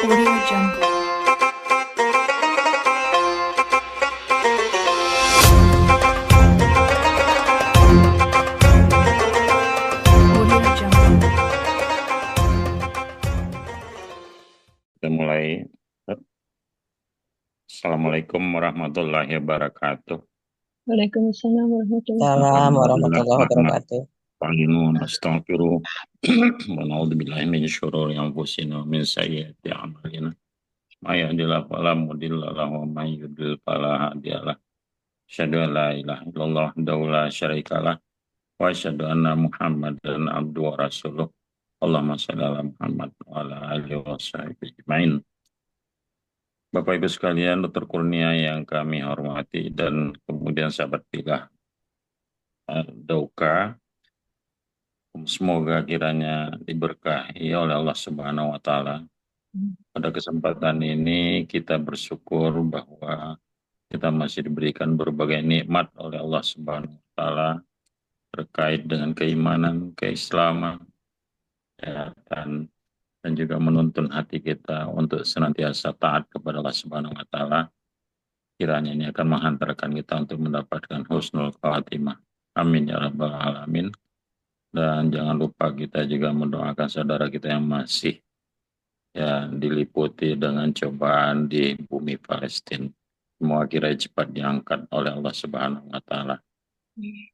Audio Jungle. Audio Jungle. Kita mulai. Assalamualaikum warahmatullahi wabarakatuh. Waalaikumsalam warahmatullahi Salam warahmatullahi wabarakatuh. Ta'inun astaghfiru wa na'udzubillahi min syururi anfusina wa min sayyiati a'malina. May yahdihillahu fala mudilla lahu wa may yudlil fala hadiyalah. Asyhadu an la ilaha illallah wahdahu la syarikalah wa asyhadu anna Muhammadan abduhu wa rasuluh. Allahumma shalli ala Muhammad wa ala alihi wa sahbihi ajmain. Bapak Ibu sekalian, Dr. Kurnia yang kami hormati dan kemudian sahabat Pilah Dauka, semoga kiranya diberkahi oleh Allah Subhanahu wa Ta'ala. Pada kesempatan ini kita bersyukur bahwa kita masih diberikan berbagai nikmat oleh Allah Subhanahu wa Ta'ala terkait dengan keimanan, keislaman, kesehatan, dan juga menuntun hati kita untuk senantiasa taat kepada Allah Subhanahu wa Ta'ala. Kiranya ini akan menghantarkan kita untuk mendapatkan husnul khatimah. Amin ya rabbal alamin. Dan jangan lupa kita juga mendoakan saudara kita yang masih diliputi dengan cobaan di bumi Palestina. Semua kiranya cepat diangkat oleh Allah Subhanahu wa Ta'ala.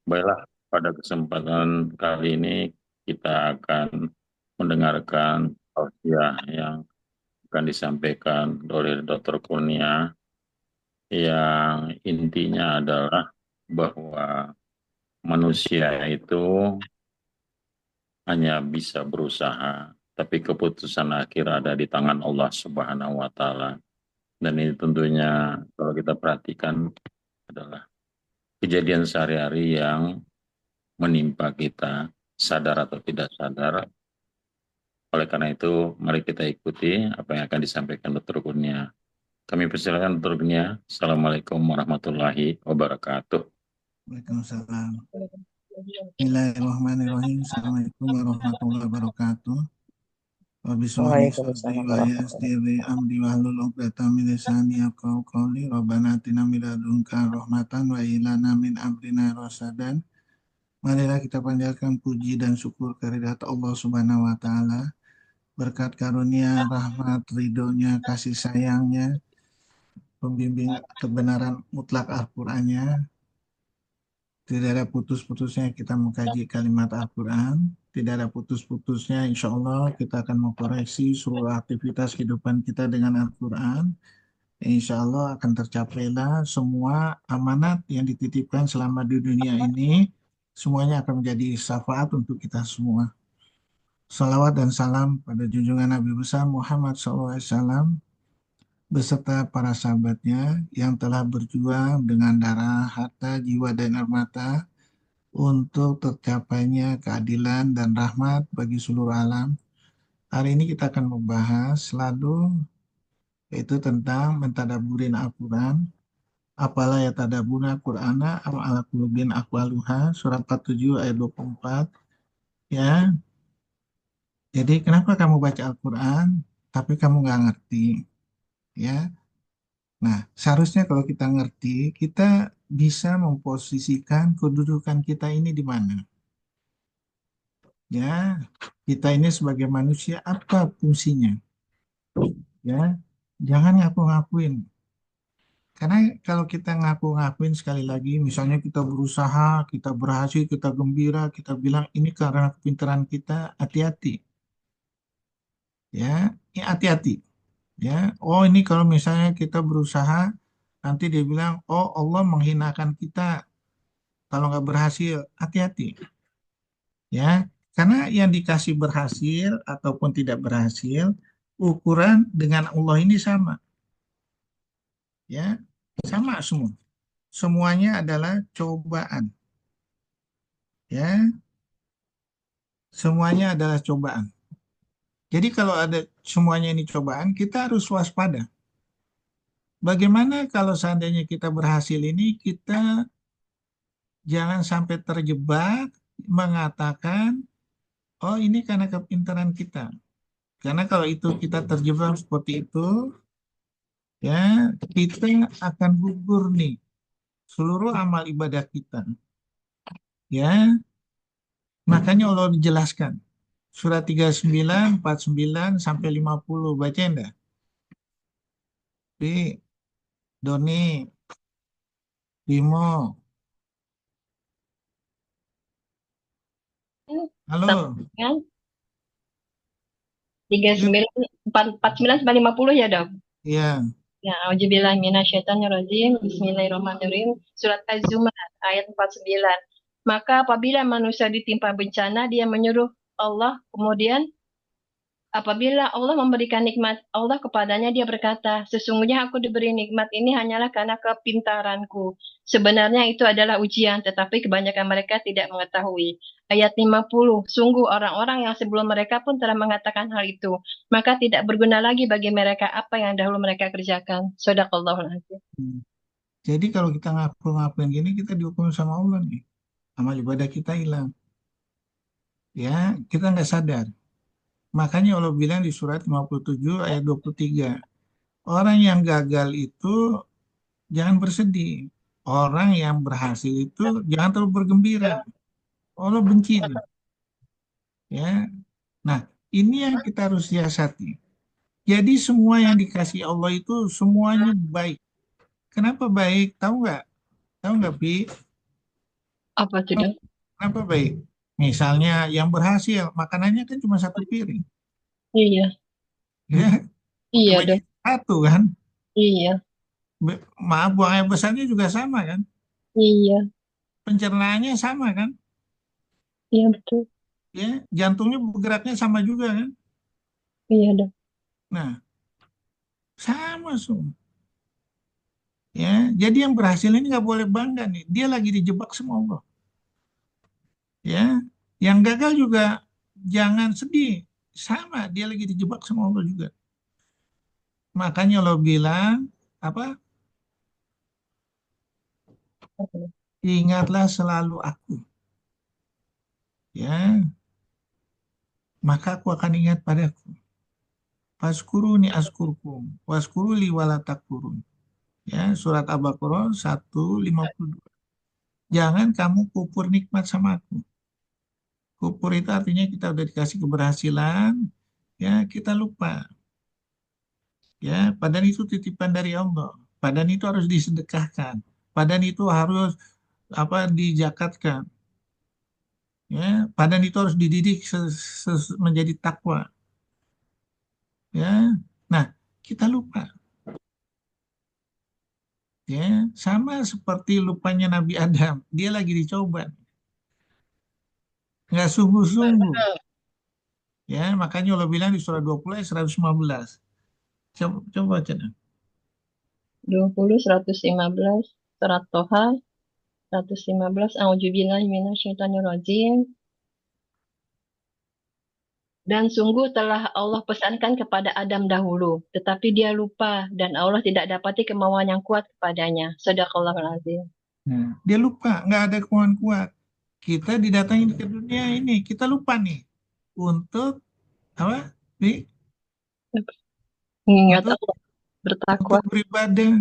Baiklah, pada kesempatan kali ini kita akan mendengarkan tausiah yang akan disampaikan oleh Dr. Kurnia, yang intinya adalah bahwa manusia itu hanya bisa berusaha, tapi keputusan akhir ada di tangan Allah Subhanahu wa Ta'ala. Dan ini tentunya kalau kita perhatikan adalah kejadian sehari-hari yang menimpa kita, sadar atau tidak sadar. Oleh karena itu, mari kita ikuti apa yang akan disampaikan Dr. Kurnia. Kami persilakan Dr. Kurnia. Assalamualaikum warahmatullahi wabarakatuh. Waalaikumsalam. Bismillahirrahmanirrahim. Assalamualaikum warahmatullahi wabarakatuh. Waalaikumsalam warahmatullahi Amdi wahlul 'uqdatam min lisani yafqahu qawli. Rabbana atina min ladunka rahmatan wa hab lana min amrina rasadan. Marilah kita panjatkan puji dan syukur kehadirat Allah Subhanahu wa Ta'ala. Berkat karunia, rahmat, ridhonya, kasih sayangnya, pembimbing kebenaran mutlak Al-Qur'annya. Tidak ada putus-putusnya kita mengkaji kalimat Al-Quran. Tidak ada putus-putusnya insya Allah kita akan mengkoreksi seluruh aktivitas kehidupan kita dengan Al-Quran. Insya Allah akan tercapailah semua amanat yang dititipkan selama di dunia ini. Semuanya akan menjadi syafaat untuk kita semua. Salawat dan salam pada junjungan Nabi besar Muhammad SAW beserta para sahabatnya yang telah berjuang dengan darah, harta, jiwa, dan air mata untuk tercapainya keadilan dan rahmat bagi seluruh alam. Hari ini kita akan membahas selalu yaitu tentang mentadaburin Al-Quran. Apalah ya tadabuna Qur'ana am ala qulubin aqwaluha, surat 47 ayat 24. Ya. Jadi kenapa kamu baca Al-Quran tapi kamu nggak ngerti? Ya. Nah, seharusnya kalau kita ngerti, kita bisa memposisikan kedudukan kita ini di mana. Ya, kita ini sebagai manusia apa fungsinya? Ya, jangan ngaku-ngakuin. Karena kalau kita ngaku-ngakuin sekali lagi, misalnya kita berusaha, kita berhasil, kita gembira, kita bilang ini karena kepintaran kita, hati-hati. Ya, ini hati-hati. Ya, oh ini kalau misalnya kita berusaha, nanti dia bilang, oh Allah menghinakan kita kalau nggak berhasil, hati-hati. Ya, karena yang dikasih berhasil ataupun tidak berhasil, ukuran dengan Allah ini sama. Ya, sama semua. Semuanya adalah cobaan. Ya, semuanya adalah cobaan. Jadi kalau ada semuanya ini cobaan, kita harus waspada. Bagaimana kalau seandainya kita berhasil ini, kita jangan sampai terjebak mengatakan, oh ini karena kepintaran kita. Karena kalau itu kita terjebak seperti itu, ya kita akan gugur nih seluruh amal ibadah kita. Ya, makanya Allah dijelaskan. Surat 39, 49 sampai 50. Baca enggak? Di Doni, Bimo. Halo. Kan? 49 sampai 50 ya, Dok? Iya. Ya, auzubillahi minasyaitonirrajim. Bismillahirrahmanirrahim. Surat Az-Zumar ayat 49. Maka apabila manusia ditimpa bencana, dia menyuruh Allah, kemudian apabila Allah memberikan nikmat Allah kepadanya, dia berkata, sesungguhnya aku diberi nikmat ini hanyalah karena kepintaranku. Sebenarnya itu adalah ujian, tetapi kebanyakan mereka tidak mengetahui. Ayat 50, sungguh orang-orang yang sebelum mereka pun telah mengatakan hal itu. Maka tidak berguna lagi bagi mereka apa yang dahulu mereka kerjakan. Shadaqallahul adzim. Jadi kalau kita ngapain gini, kita dihukum sama Allah nih. Amal ibadah kita hilang. Ya, kita nggak sadar. Makanya Allah bilang di surat 57 ayat 23. Orang yang gagal itu jangan bersedih. Orang yang berhasil itu jangan terlalu bergembira. Allah benci. Ya. Nah, ini yang kita harus siasati. Jadi semua yang dikasih Allah itu semuanya baik. Kenapa baik? Tahu nggak? Tahu nggak, Pi? Apa tuh, Dok? Kenapa baik? Misalnya yang berhasil, makanannya kan cuma satu piring. Iya, Ya, iya, cuma Dok. jadi satu kan. Iya, Maaf, buang air besarnya juga sama kan. iya, Pencernaannya sama kan. iya betul. Ya, jantungnya bergeraknya sama juga kan. Iya, Dok. Nah, sama semua. Ya, jadi yang berhasil ini nggak boleh bangga nih. Dia lagi dijebak sama Allah. Ya, yang gagal juga jangan sedih. Sama, dia lagi dijebak sama Allah juga. Makanya Allah bilang apa? Ingatlah selalu aku. Ya, maka aku akan ingat padaku. Faskuruni askurkum, waskuruli walatakurun. Ya, surat Al-Baqarah 152. Jangan kamu kufur nikmat sama aku. Kufur itu artinya kita udah dikasih keberhasilan, ya kita lupa. Ya, padahal itu titipan dari Allah. Padahal itu harus disedekahkan. Padahal itu harus dijakatkan. Ya, padahal itu harus dididik menjadi takwa. Ya, nah kita lupa. Ya, sama seperti lupanya Nabi Adam. Dia lagi dicoba. Nggak sungguh-sungguh. Ya, makanya Allah bilang di surah 20 ayat 115. Coba baca. 20, 115, surat Toha, 115, A'udzubillahi minasyaitonirrajim. Dan sungguh telah Allah pesankan kepada Adam dahulu, tetapi dia lupa dan Allah tidak dapati kemauan yang kuat kepadanya. Shadaqallahul adzim. Nah, dia lupa, nggak ada kemauan kuat. Kita didatangi ke dunia ini, kita lupa nih untuk apa? Mengingat Untuk Allah, bertakwa. beribadah.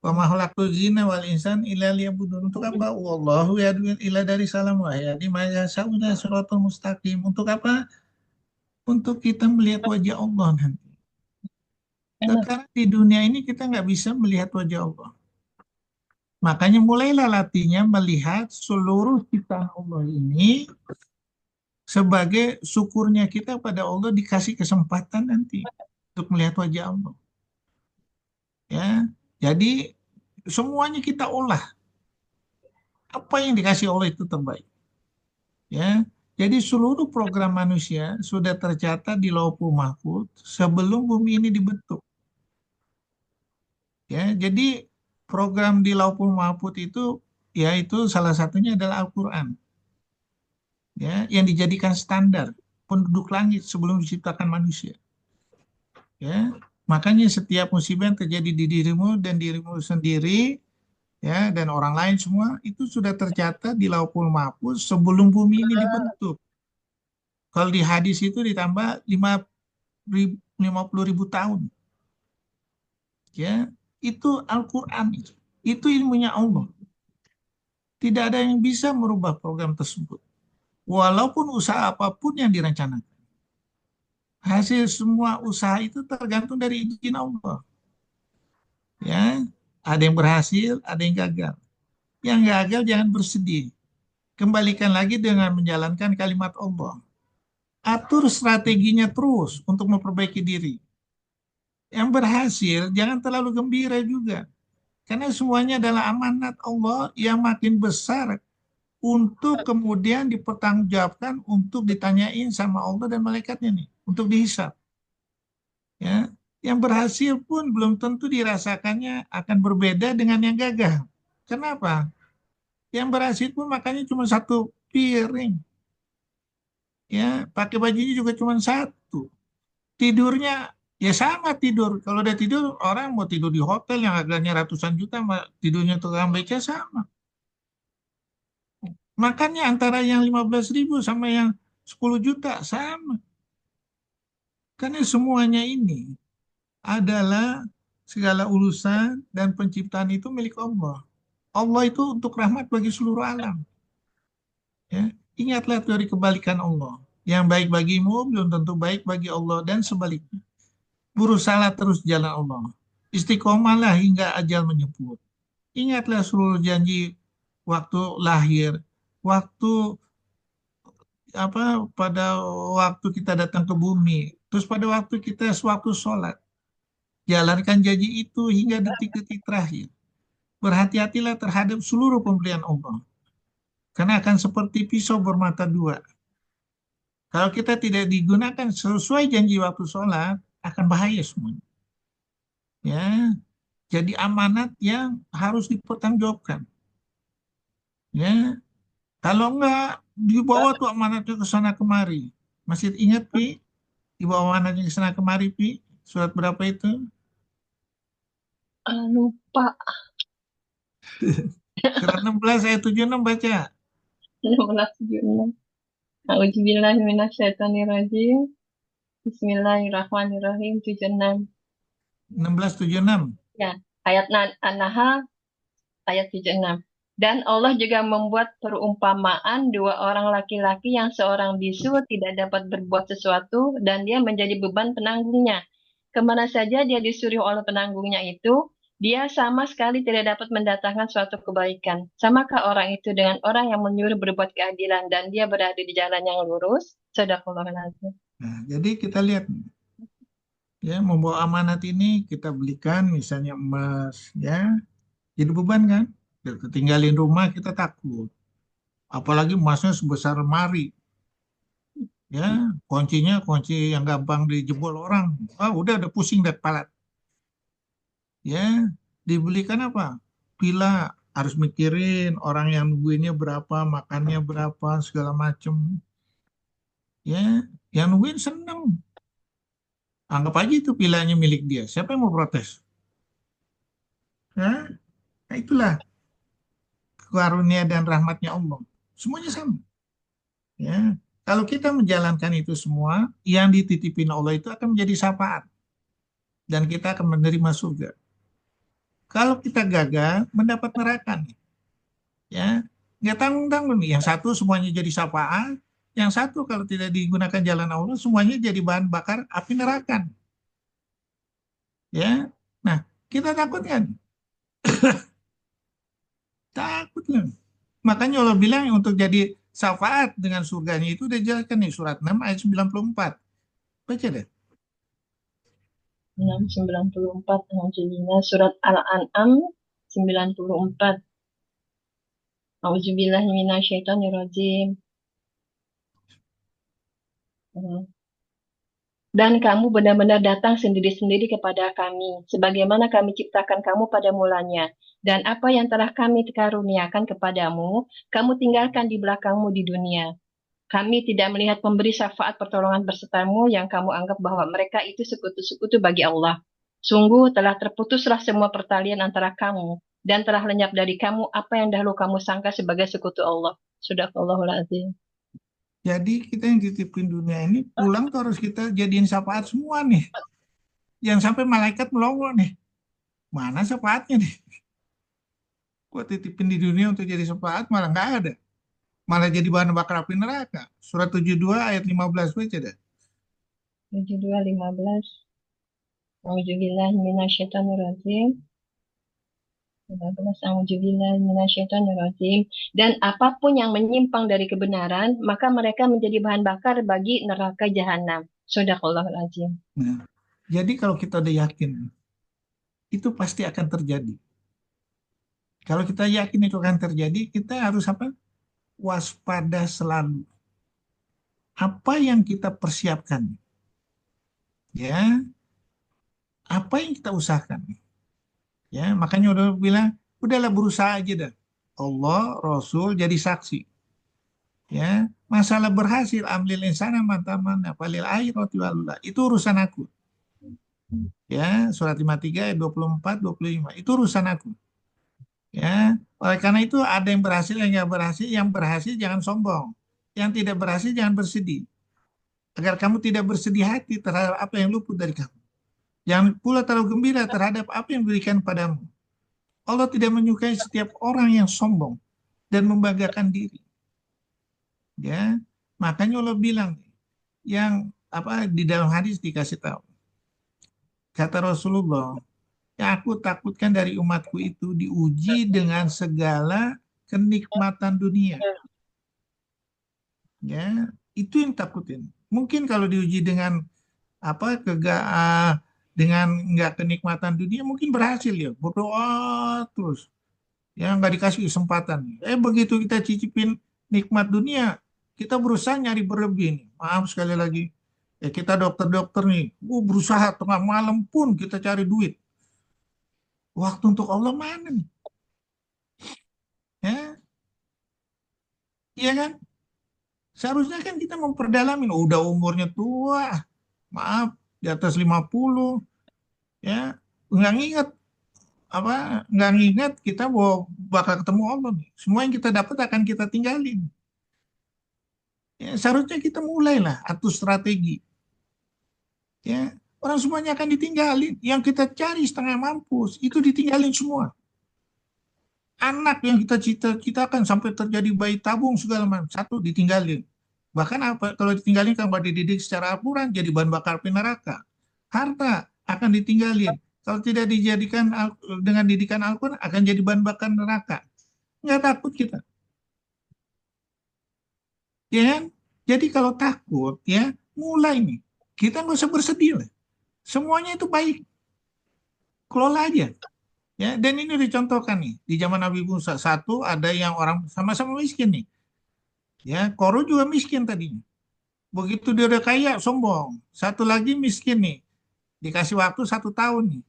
Wa ma khalaqtul jinna wal insan illa liya'budun. Untuk apa? Wallahu yad'u ila dari salam wa yahdi man yasha'u ila siratal mustaqim. Untuk apa? Untuk kita melihat wajah Allah nanti. Sekarang di dunia ini kita nggak bisa melihat wajah Allah. Makanya mulailah latihnya melihat seluruh ciptaan Allah ini sebagai syukurnya kita pada Allah dikasih kesempatan nanti untuk melihat wajah Allah. Ya, jadi semuanya kita olah. Apa yang dikasih Allah itu terbaik. Ya, jadi seluruh program manusia sudah tercatat di Lauhul Mahfuz sebelum bumi ini dibentuk. Ya, jadi program di Lauhul Mahfuz itu yaitu salah satunya adalah Al-Qur'an. Ya, yang dijadikan standar penduduk langit sebelum diciptakan manusia. Ya, makanya setiap musibah yang terjadi di dirimu dan dirimu sendiri, ya, dan orang lain semua itu sudah tercatat di Lauhul Mahfuz sebelum bumi ini dibentuk. Kalau di hadis itu ditambah 50.000 tahun. Ya, itu Al-Quran. Itu ilmunya Allah. Tidak ada yang bisa merubah program tersebut. Walaupun usaha apapun yang direncanakan. Hasil semua usaha itu tergantung dari izin Allah. Ya, ada yang berhasil, ada yang gagal. Yang gagal jangan bersedih. Kembalikan lagi dengan menjalankan kalimat Allah. Atur strateginya terus untuk memperbaiki diri. Yang berhasil jangan terlalu gembira juga. Karena semuanya adalah amanat Allah yang makin besar untuk kemudian dipertanggungjawabkan untuk ditanyain sama Allah dan malaikatnya nih, untuk dihisab. Ya, yang berhasil pun belum tentu dirasakannya akan berbeda dengan yang gagal. Kenapa? Yang berhasil pun makannya cuma satu piring. Ya, pakai bajunya juga cuma satu. Tidurnya ya sama tidur. Kalau udah tidur, orang mau tidur di hotel yang harganya ratusan juta, tidurnya tukang beca sama. Makannya antara yang 15.000 sama yang 10 juta sama. Karena semuanya ini adalah segala urusan dan penciptaan itu milik Allah. Allah itu untuk rahmat bagi seluruh alam. Ya, ingatlah dari kebalikan Allah. Yang baik bagimu belum tentu baik bagi Allah dan sebaliknya. Berusahalah terus jalan Allah. Istiqomahlah hingga ajal menjemput. Ingatlah seluruh janji waktu lahir, waktu pada waktu kita datang ke bumi, terus pada waktu kita sewaktu sholat. Jalankan janji itu hingga detik-detik terakhir. Berhati-hatilah terhadap seluruh pemberian Allah. Karena akan seperti pisau bermata dua. Kalau kita tidak digunakan sesuai janji waktu sholat, akan bahaya semuanya. Ya, jadi amanat yang harus dipertanggungjawabkan. Ya, kalau enggak dibawa tuh amanatnya ke sana kemari. Masih ingat Pi? Dibawa amanatnya ke sana kemari Pi? Surat berapa itu? Lupa. Surat 16 ayat 76 baca. 1676. A'udzubillahiminasyaitonirrajim. Bismillahirrahmanirrahim. 76. 1676. Ya, ayat An-Nahl ayat 76. Dan Allah juga membuat perumpamaan dua orang laki-laki yang seorang bisu tidak dapat berbuat sesuatu dan dia menjadi beban penanggungnya. Kemana saja dia disuruh oleh penanggungnya itu, dia sama sekali tidak dapat mendatangkan suatu kebaikan. Samakah orang itu dengan orang yang menyuruh berbuat keadilan dan dia berada di jalan yang lurus? Shadaqallahul-azim. Nah, jadi kita lihat ya, membawa amanat ini kita belikan misalnya emas ya. Jadi beban kan? Kita tinggalin rumah kita takut. Apalagi emasnya sebesar lemari. Ya, kuncinya kunci yang gampang dijebol orang. Udah pusing dah kepala. Ya, dibelikan apa? Pila, harus mikirin orang yang nungguinnya berapa, makannya berapa, segala macem. Ya, yang nungguin seneng. Anggap aja itu pilanya milik dia. Siapa yang mau protes? Ya, nah itulah karunia dan rahmatnya Allah. Semuanya sama. Ya, kalau kita menjalankan itu semua, yang dititipin Allah itu akan menjadi syafaat. Dan kita akan menerima surga. Kalau kita gagal, mendapat neraka nih. Ya, nggak tanggung-tanggung nih. Yang satu semuanya jadi syafaat, yang satu kalau tidak digunakan jalan Allah, semuanya jadi bahan bakar api neraka. Ya, nah kita takut kan? Takut kan? Makanya Allah bilang untuk jadi syafaat dengan surganya itu udah jelaskan nih surat 6 ayat 94. Baca deh. 694. Alhamdulillah. Surat Al-An'am 94. A'udzubillahiminasyaitonirrajim. Dan kamu benar-benar datang sendiri-sendiri kepada kami, sebagaimana kami ciptakan kamu pada mulanya. Dan apa yang telah kami karuniakan kepadamu, kamu tinggalkan di belakangmu di dunia. Kami tidak melihat pemberi syafaat pertolongan bersertamu yang kamu anggap bahwa mereka itu sekutu-sekutu bagi Allah. Sungguh telah terputuslah semua pertalian antara kamu, dan telah lenyap dari kamu apa yang dahulu kamu sangka sebagai sekutu Allah. Shadaqallahul azim. Jadi kita yang dititipin dunia ini pulang tuh harus kita jadiin syafaat semua nih. Jangan sampai malaikat melongo nih. Mana syafaatnya nih? Gua titipin di dunia untuk jadi syafaat malah nggak ada. Malah jadi bahan bakar api neraka. Surat 72 ayat 15 baca dah. 72:15. A'udzubillahi minasyaitonirrajim. 15. A'udzubillahi minasyaitonirrajim. Dan apapun yang menyimpang dari kebenaran, maka mereka menjadi bahan bakar bagi neraka jahanam. Shadaqallahul azim. Nah, jadi kalau kita udah yakin, itu pasti akan terjadi. Kalau kita yakin itu akan terjadi, kita harus apa? Waspada selalu. Apa yang kita persiapkan? Ya, apa yang kita usahakan? Ya, makanya udah bilang, udahlah berusaha aja dah. Allah, Rasul jadi saksi. Ya, masalah berhasil ambil insana mantaman falil akhirati walula. Itu urusan aku. Ya, surat 53 ayat 24 25. Itu urusan aku. Ya, oleh karena itu ada yang berhasil, yang nggak berhasil. Yang berhasil jangan sombong. Yang tidak berhasil jangan bersedih. Agar kamu tidak bersedih hati terhadap apa yang luput dari kamu. Jangan pula terlalu gembira terhadap apa yang diberikan padamu. Allah tidak menyukai setiap orang yang sombong dan membanggakan diri. Ya, makanya Allah bilang yang apa di dalam hadis dikasih tahu. Kata Rasulullah, yang aku takutkan dari umatku itu diuji dengan segala kenikmatan dunia. Ya, itu yang takutin. Mungkin kalau diuji dengan apa dengan nggak kenikmatan dunia mungkin berhasil ya, berdoa terus. Ya nggak dikasih kesempatan. Begitu kita cicipin nikmat dunia, kita berusaha nyari berlebih nih. Maaf sekali lagi. Kita dokter-dokter nih, berusaha tengah malam pun kita cari duit. Waktu untuk Allah mana nih? Ya, iya kan? Seharusnya kan kita memperdalamin. Udah umurnya tua, maaf, di atas 50, ya, nggak nginget apa nggak nginget kita bakal ketemu Allah nih. Semua yang kita dapat akan kita tinggalin. Ya, seharusnya kita mulailah atur strategi. Ya, orang semuanya akan ditinggalin. Yang kita cari setengah mampus itu ditinggalin semua. Anak yang kita cita-citakan sampai terjadi bayi tabung segala macam satu ditinggalin. Bahkan apa kalau ditinggalin kan dididik secara aturan jadi bahan bakar api neraka. Harta akan ditinggalin. Kalau tidak dijadikan dengan didikan Al-Quran akan jadi bahan bakar neraka. Nggak takut kita. Ya kan? Jadi kalau takut ya mulai nih. Kita nggak usah bersedih lah. Semuanya itu baik. Kelola aja. Ya, dan ini dicontohkan nih di zaman Nabi Musa. Satu ada yang orang sama-sama miskin nih. Ya, Korun juga miskin tadinya. Begitu dia udah kaya sombong. Satu lagi miskin nih. Dikasih waktu 1 tahun nih.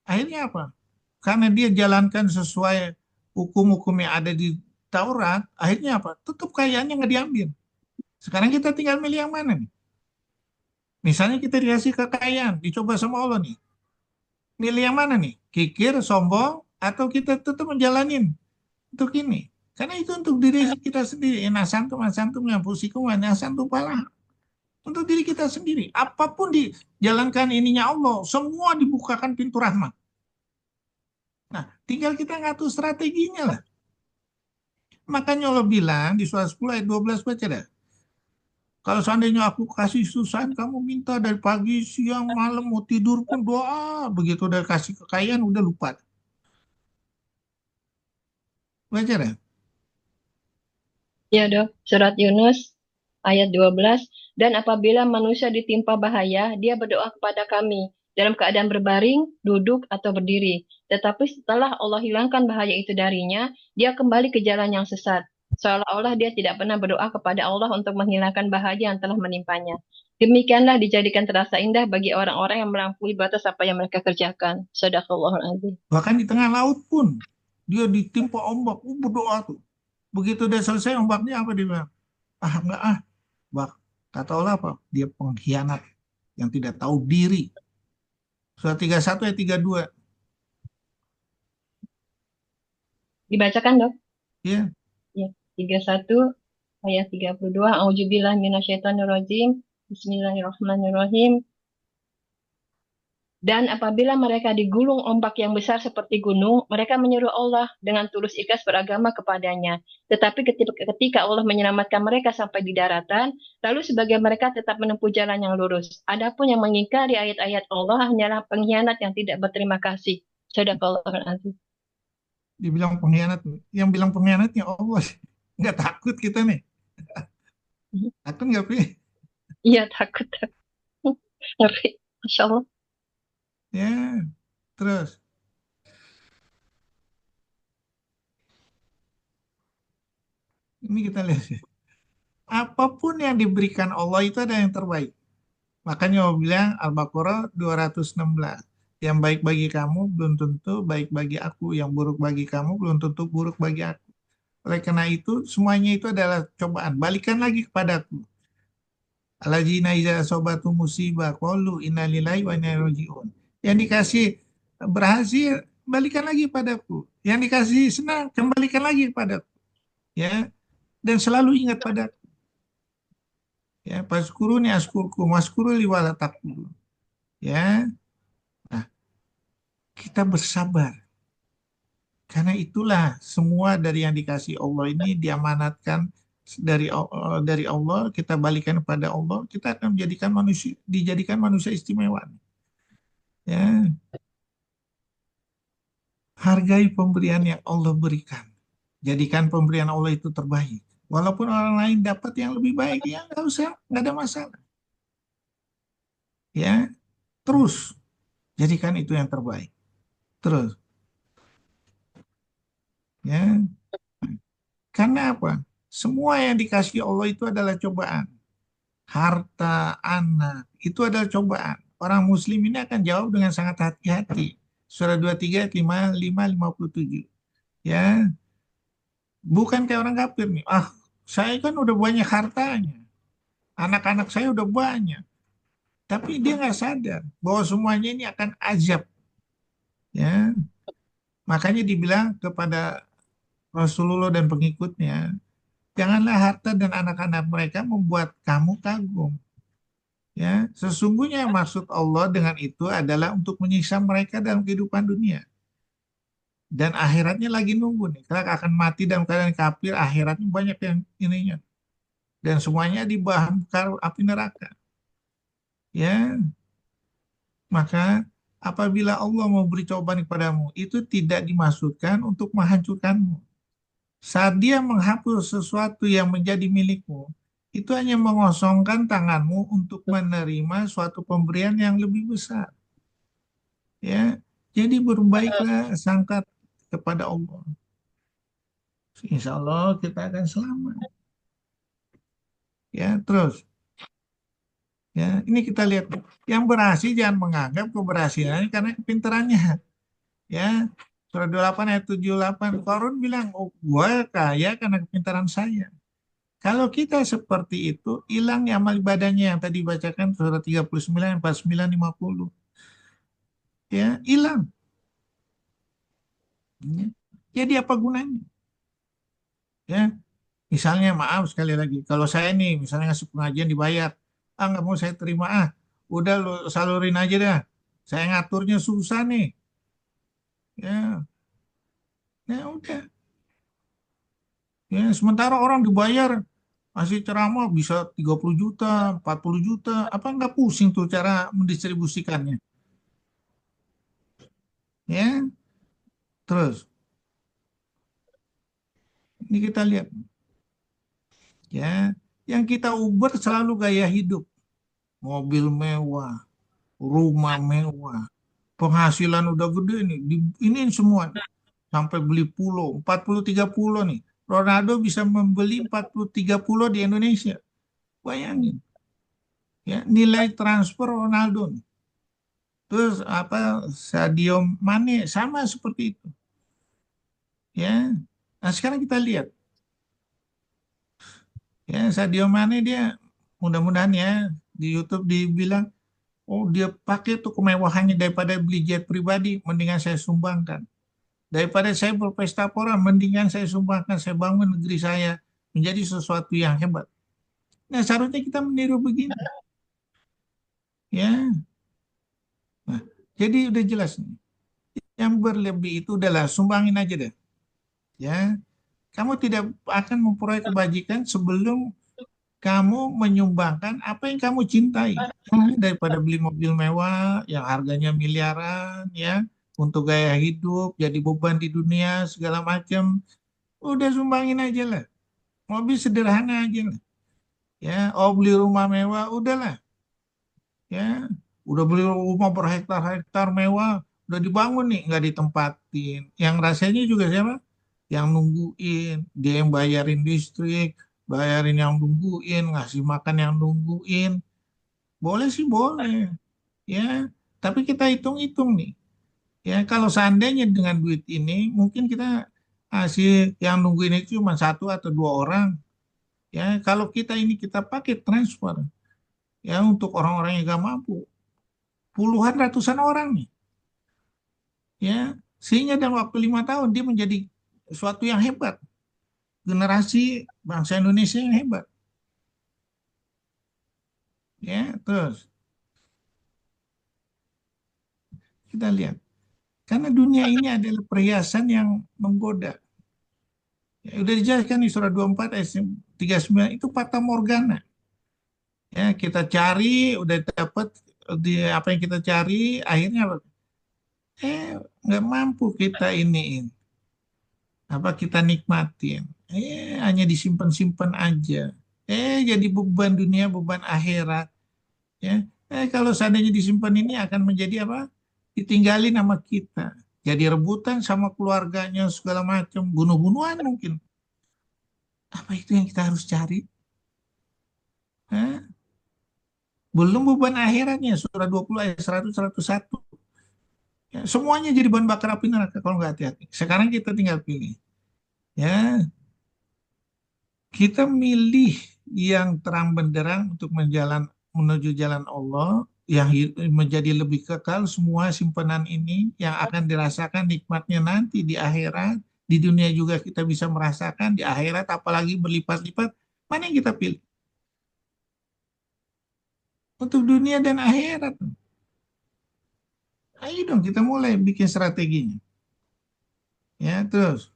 Akhirnya apa? Karena dia jalankan sesuai hukum-hukum yang ada di Taurat, akhirnya apa? Tetap kayaannya nggak diambil. Sekarang kita tinggal milih yang mana nih? Misalnya kita dikasih kekayaan, dicoba sama Allah nih. Milih yang mana nih? Kikir, sombong, atau kita tetap menjalanin untuk ini? Karena itu untuk diri kita sendiri. Inasantum asantum yang fusikum inasantum palah. Untuk diri kita sendiri. Apapun dijalankan ininya Allah, semua dibukakan pintu rahmat. Nah, tinggal kita ngatur strateginya lah. Makanya Allah bilang di surah 10 ayat 12 baca dah. Kalau seandainya aku kasih susahan, kamu minta dari pagi, siang, malam, mau tidur pun doa. Begitu udah kasih kekayaan, udah lupa. Baca dah. Ya dok, surat Yunus ayat 12. Dan apabila manusia ditimpa bahaya, dia berdoa kepada kami dalam keadaan berbaring, duduk, atau berdiri. Tetapi setelah Allah hilangkan bahaya itu darinya, dia kembali ke jalan yang sesat. Seolah-olah dia tidak pernah berdoa kepada Allah untuk menghilangkan bahaya yang telah menimpanya. Demikianlah dijadikan terasa indah bagi orang-orang yang melampaui batas apa yang mereka kerjakan. Shadaqallahul azim. Bahkan di tengah laut pun, dia ditimpa ombak, berdoa tuh. Begitu dia selesai ombaknya apa dia bilang? Enggak ah. Kata Allah apa? Dia pengkhianat yang tidak tahu diri. Surat 31 ayat 32. Dibacakan dok? Ya. Ya, 31 ayat 32. A'udzubillahi minasyaitonirrajim. Bismillahirrahmanirrahim. Dan apabila mereka digulung ombak yang besar seperti gunung, mereka menyeru Allah dengan tulus ikhlas beragama kepadanya. Tetapi ketika Allah menyelamatkan mereka sampai di daratan, lalu sebagian mereka tetap menempuh jalan yang lurus. Adapun yang mengingkari ayat-ayat Allah hanyalah pengkhianat yang tidak berterima kasih. Shadaqallahul azim. Dibilang pengkhianat, yang bilang pengkhianatnya Allah. Nggak takut kita nih. Takut nggak, Pi? Iya, takut. Ngeri. Masya Allah. Ya, terus. Ini kita lihat ya. Apapun yang diberikan Allah itu ada yang terbaik. Makanya Allah bilang Al-Baqarah 216. Yang baik bagi kamu belum tentu baik bagi aku. Yang buruk bagi kamu belum tentu buruk bagi aku. Oleh karena itu, semuanya itu adalah cobaan. Balikan lagi kepadaku. Alladzina iza asobatu musibah qalu inna lillahi wa inna ilaihi raji'un. Yang dikasih berhasil, balikan lagi padaku. Yang dikasih senang, kembalikan lagi padaku. Ya, dan selalu ingat padaku. Ya, paskuruni askurkum waskuru li wala takfurun. Ya. Nah, kita bersabar. Karena itulah semua dari yang dikasih Allah ini diamanatkan dari Allah, kita balikan kepada Allah, kita akan dijadikan manusia istimewa. Ya, hargai pemberian yang Allah berikan. Jadikan pemberian Allah itu terbaik. Walaupun orang lain dapat yang lebih baik, ya nggak usah, nggak ada masalah. Ya, terus jadikan itu yang terbaik. Terus, ya, karena apa? Semua yang dikasih Allah itu adalah cobaan. Harta, anak, itu adalah cobaan. Orang muslim ini akan jawab dengan sangat hati-hati. Surah 23, 55, 57. Ya, bukan kayak orang kafir nih. Ah, saya kan udah banyak hartanya. Anak-anak saya udah banyak. Tapi dia nggak sadar bahwa semuanya ini akan azab. Ya, makanya dibilang kepada Rasulullah dan pengikutnya, janganlah harta dan anak-anak mereka membuat kamu kagum. Ya, sesungguhnya maksud Allah dengan itu adalah untuk menyiksa mereka dalam kehidupan dunia. Dan akhiratnya lagi nunggu nih. Kalau akan mati dalam keadaan kafir, akhiratnya banyak yang ininya. Dan semuanya dibakar api neraka. Ya, maka apabila Allah mau beri cobaan kepadamu, itu tidak dimaksudkan untuk menghancurkanmu. Saat dia menghapus sesuatu yang menjadi milikmu, itu hanya mengosongkan tanganmu untuk menerima suatu pemberian yang lebih besar. Ya, jadi berbaiklah sangka kepada Allah. Insya Allah kita akan selamat. Ya, terus. Ya, ini kita lihat. Yang berhasil jangan menganggap keberhasilannya karena kepintarannya. Ya, surah 28 ayat 78. Qarun bilang, oh, gue kaya karena kepintaran saya. Kalau kita seperti itu, hilang ya amal ibadahnya yang tadi bacakan surah 39, 49, 50. Ya, hilang. Ya. Jadi apa gunanya? Ya, misalnya maaf sekali lagi, kalau saya nih misalnya ngasih pengajian dibayar, ah nggak mau saya terima udah lo salurin aja dah. Saya ngaturnya susah nih. Ya, ya udah. Ya, sementara orang dibayar masih ceramah bisa 30 juta, 40 juta, apa nggak pusing tuh cara mendistribusikannya? Ya, terus ini kita lihat ya, yang kita uber selalu gaya hidup, mobil mewah, rumah mewah, penghasilan udah gede nih, ini semua sampai beli pulau, 43 pulau nih. Ronaldo bisa membeli 43 pulau di Indonesia. Bayangin. Ya, nilai transfer Ronaldo nih. Terus apa Sadio Mane sama seperti itu. Ya. Nah, sekarang kita lihat. Ya, Sadio Mane dia mudah-mudahan ya di YouTube dibilang, oh dia pakai tuh kemewahannya daripada beli jet pribadi, mendingan saya sumbangkan. Daripada saya berpesta pora, mendingan saya sumbangkan, saya bangun negeri saya menjadi sesuatu yang hebat. Nah, seharusnya kita meniru begini. Ya, nah, jadi udah jelas nih. Yang berlebih itu adalah sumbangin aja deh. Ya, kamu tidak akan memperoleh kebajikan sebelum kamu menyumbangkan apa yang kamu cintai. Daripada beli mobil mewah yang harganya miliaran, ya, untuk gaya hidup, jadi beban di dunia segala macam, udah sumbangin aja lah. Mobil sederhana aja lah. Ya, oh beli rumah mewah, udahlah. Ya, udah beli rumah berhektar-hektar mewah, udah dibangun nih, nggak ditempatin. Yang rasanya juga siapa? Yang nungguin, dia yang bayarin listrik, bayarin yang nungguin, ngasih makan yang nungguin. Boleh sih boleh, ya. Tapi kita hitung-hitung nih, ya kalau seandainya dengan duit ini, mungkin kita kasih yang nungguin itu cuma satu atau dua orang, ya. Kalau kita ini kita pakai transfer, ya untuk orang-orang yang gak mampu, puluhan ratusan orang nih, ya. Sehingga dalam waktu 5 tahun dia menjadi suatu yang hebat, generasi bangsa Indonesia yang hebat, ya. Terus kita lihat, karena dunia ini adalah perhiasan yang menggoda. Ya, udah dijelaskan di surah 24 ayat 39 itu fata morgana. Ya, kita cari udah dapat di apa yang kita cari, akhirnya apa? Nggak mampu kita iniin. Apa kita nikmatin? Hanya disimpan-simpan aja. Jadi beban dunia, beban akhirat. Ya, kalau seandainya disimpan ini akan menjadi apa? Ditinggalin sama kita. Jadi rebutan sama keluarganya segala macam, bunuh-bunuhan mungkin. Apa itu yang kita harus cari? Hah? Belum beban akhiratnya, surah 20 ayat 100, 101. Ya, semuanya jadi bahan bakar api neraka kalau nggak hati-hati. Sekarang kita tinggal pilih. Ya, kita milih yang terang benderang untuk menuju jalan Allah, yang menjadi lebih kekal semua simpanan ini, yang akan dirasakan nikmatnya nanti di akhirat. Di dunia juga kita bisa merasakan, di akhirat apalagi berlipat-lipat. Mana yang kita pilih? Untuk dunia dan akhirat. Ayo dong kita mulai bikin strateginya. Ya, terus.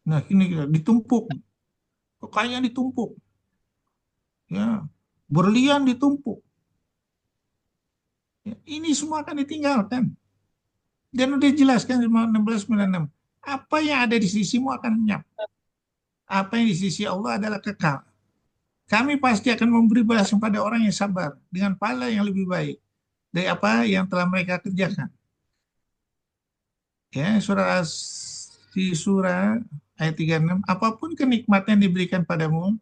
Nah, ini kita ditumpuk. Kekayaan ditumpuk. Ya, berlian ditumpuk. Ya, ini semua akan ditinggalkan. Dan udah jelaskan 1696. Apa yang ada di sisimu akan lenyap. Apa yang di sisi Allah adalah kekal. Kami pasti akan memberi balasan pada orang yang sabar dengan pahala yang lebih baik dari apa yang telah mereka kerjakan. Ya, surah ayat 36, apapun kenikmatan yang diberikan padamu,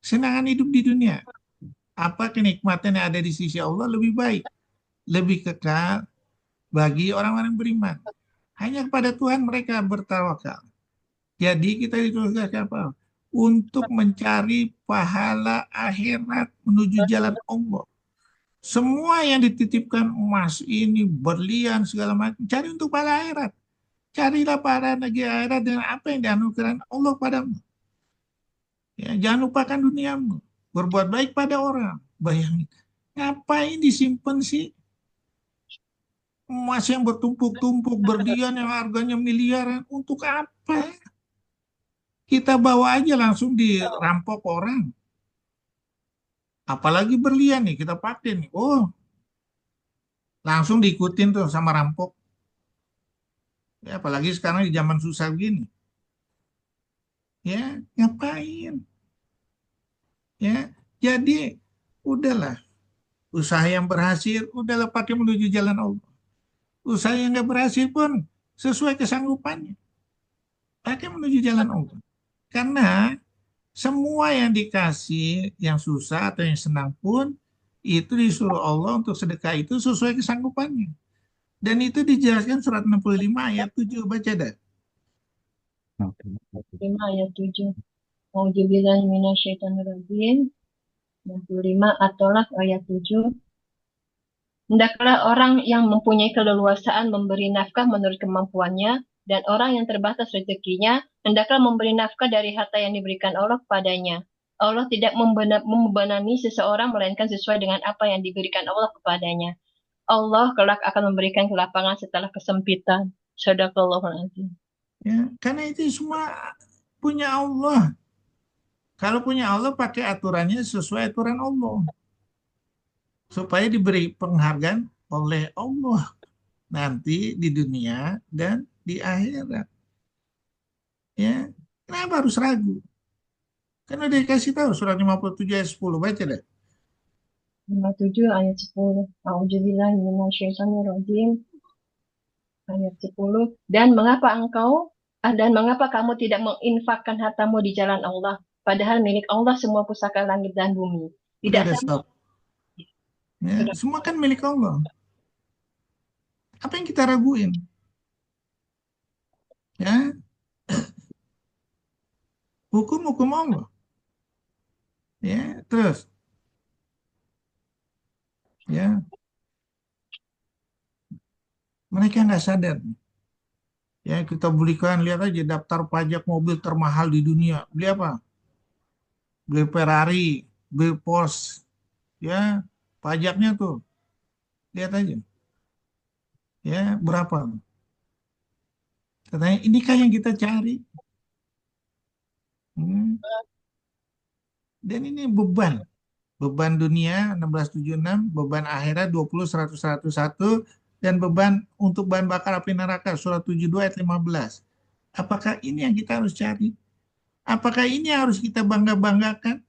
senangan hidup di dunia. Apa kenikmatan yang ada di sisi Allah lebih baik, lebih kekal bagi orang-orang beriman. Hanya kepada Tuhan mereka bertawakal. Jadi kita ditugaskan apa? Untuk mencari pahala akhirat menuju jalan Allah. Semua yang dititipkan emas ini, berlian segala macam, cari untuk pahala akhirat. Carilah pahala negeri akhirat dengan apa yang dianugerahkan Allah padamu. Ya, jangan lupakan duniamu. Berbuat baik pada orang. Bayangin, ngapain disimpan sih? Emas yang bertumpuk-tumpuk, berlian yang harganya miliaran. Untuk apa? Kita bawa aja langsung dirampok orang. Apalagi berlian nih, kita pakai nih. Oh, langsung diikutin tuh sama rampok. Ya, apalagi sekarang di zaman susah begini. Ya, ngapain? Ya, jadi udahlah. Usaha yang berhasil, udahlah pakai menuju jalan Allah. Usaha yang nggak berhasil pun sesuai kesanggupannya. Pakai menuju jalan Allah. Karena semua yang dikasih, yang susah atau yang senang pun, itu disuruh Allah untuk sedekah itu sesuai kesanggupannya. Dan itu dijelaskan surat 65 ayat 7. Baca dah. 5 ayat 7. Auzubillahi minasyaitonirrajim. 65 At-Tolak ayat 7. Hendaklah orang yang mempunyai keleluasaan memberi nafkah menurut kemampuannya Dan orang yang terbatas rezekinya, hendaklah memberi nafkah dari harta yang diberikan Allah kepadanya. Allah tidak membebani seseorang melainkan sesuai dengan apa yang diberikan Allah kepadanya. Allah kelak akan memberikan kelapangan setelah kesempitan. Shadaqallahul azim. Ya, karena itu semua punya Allah. Kalau punya Allah, pakai aturannya sesuai aturan Allah. Supaya diberi penghargaan oleh Allah nanti di dunia dan di akhirat. Ya, kenapa harus ragu? Kan udah dikasih tahu surat 57 ayat 10. Baca deh. 57 ayat 10. A'udzubillahi minasyaitonirrajim. Ayat 10. Dan mengapa kamu tidak menginfakkan hartamu di jalan Allah? Padahal milik Allah semua pusaka langit dan bumi. Tidak Udah sama. stop. Ya, Sudah. semua kan milik Allah. Apa yang kita raguin? Ya, hukum Allah. Ya, terus. Ya, mereka nggak sadar. Ya, kita belikan, lihat aja daftar pajak mobil termahal di dunia. Beli apa? Beli Ferrari, beli Porsche. Ya, pajaknya tuh. Lihat aja. Ya, berapa? Katanya, inikah yang kita cari? Hmm. Dan ini beban. Beban dunia 1676, beban akhirat 20, 100, 101, dan beban untuk bahan bakar api neraka surat 72 ayat 15. Apakah ini yang kita harus cari? Apakah ini yang harus kita bangga-banggakan?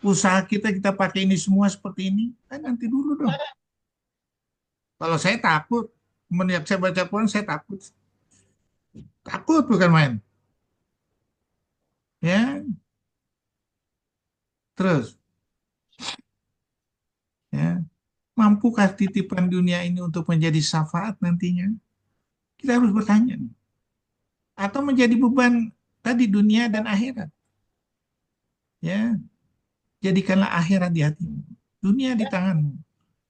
Usaha kita pakai ini semua seperti ini? Nanti dulu dong. Kalau saya takut, semenjak saya baca Quran saya takut. Takut bukan main. Ya, terus. Ya, mampukah titipan dunia ini untuk menjadi syafaat nantinya? Kita harus bertanya. Atau menjadi beban tadi dunia dan akhirat. Ya, jadikanlah akhirat di hatimu, dunia di tanganmu,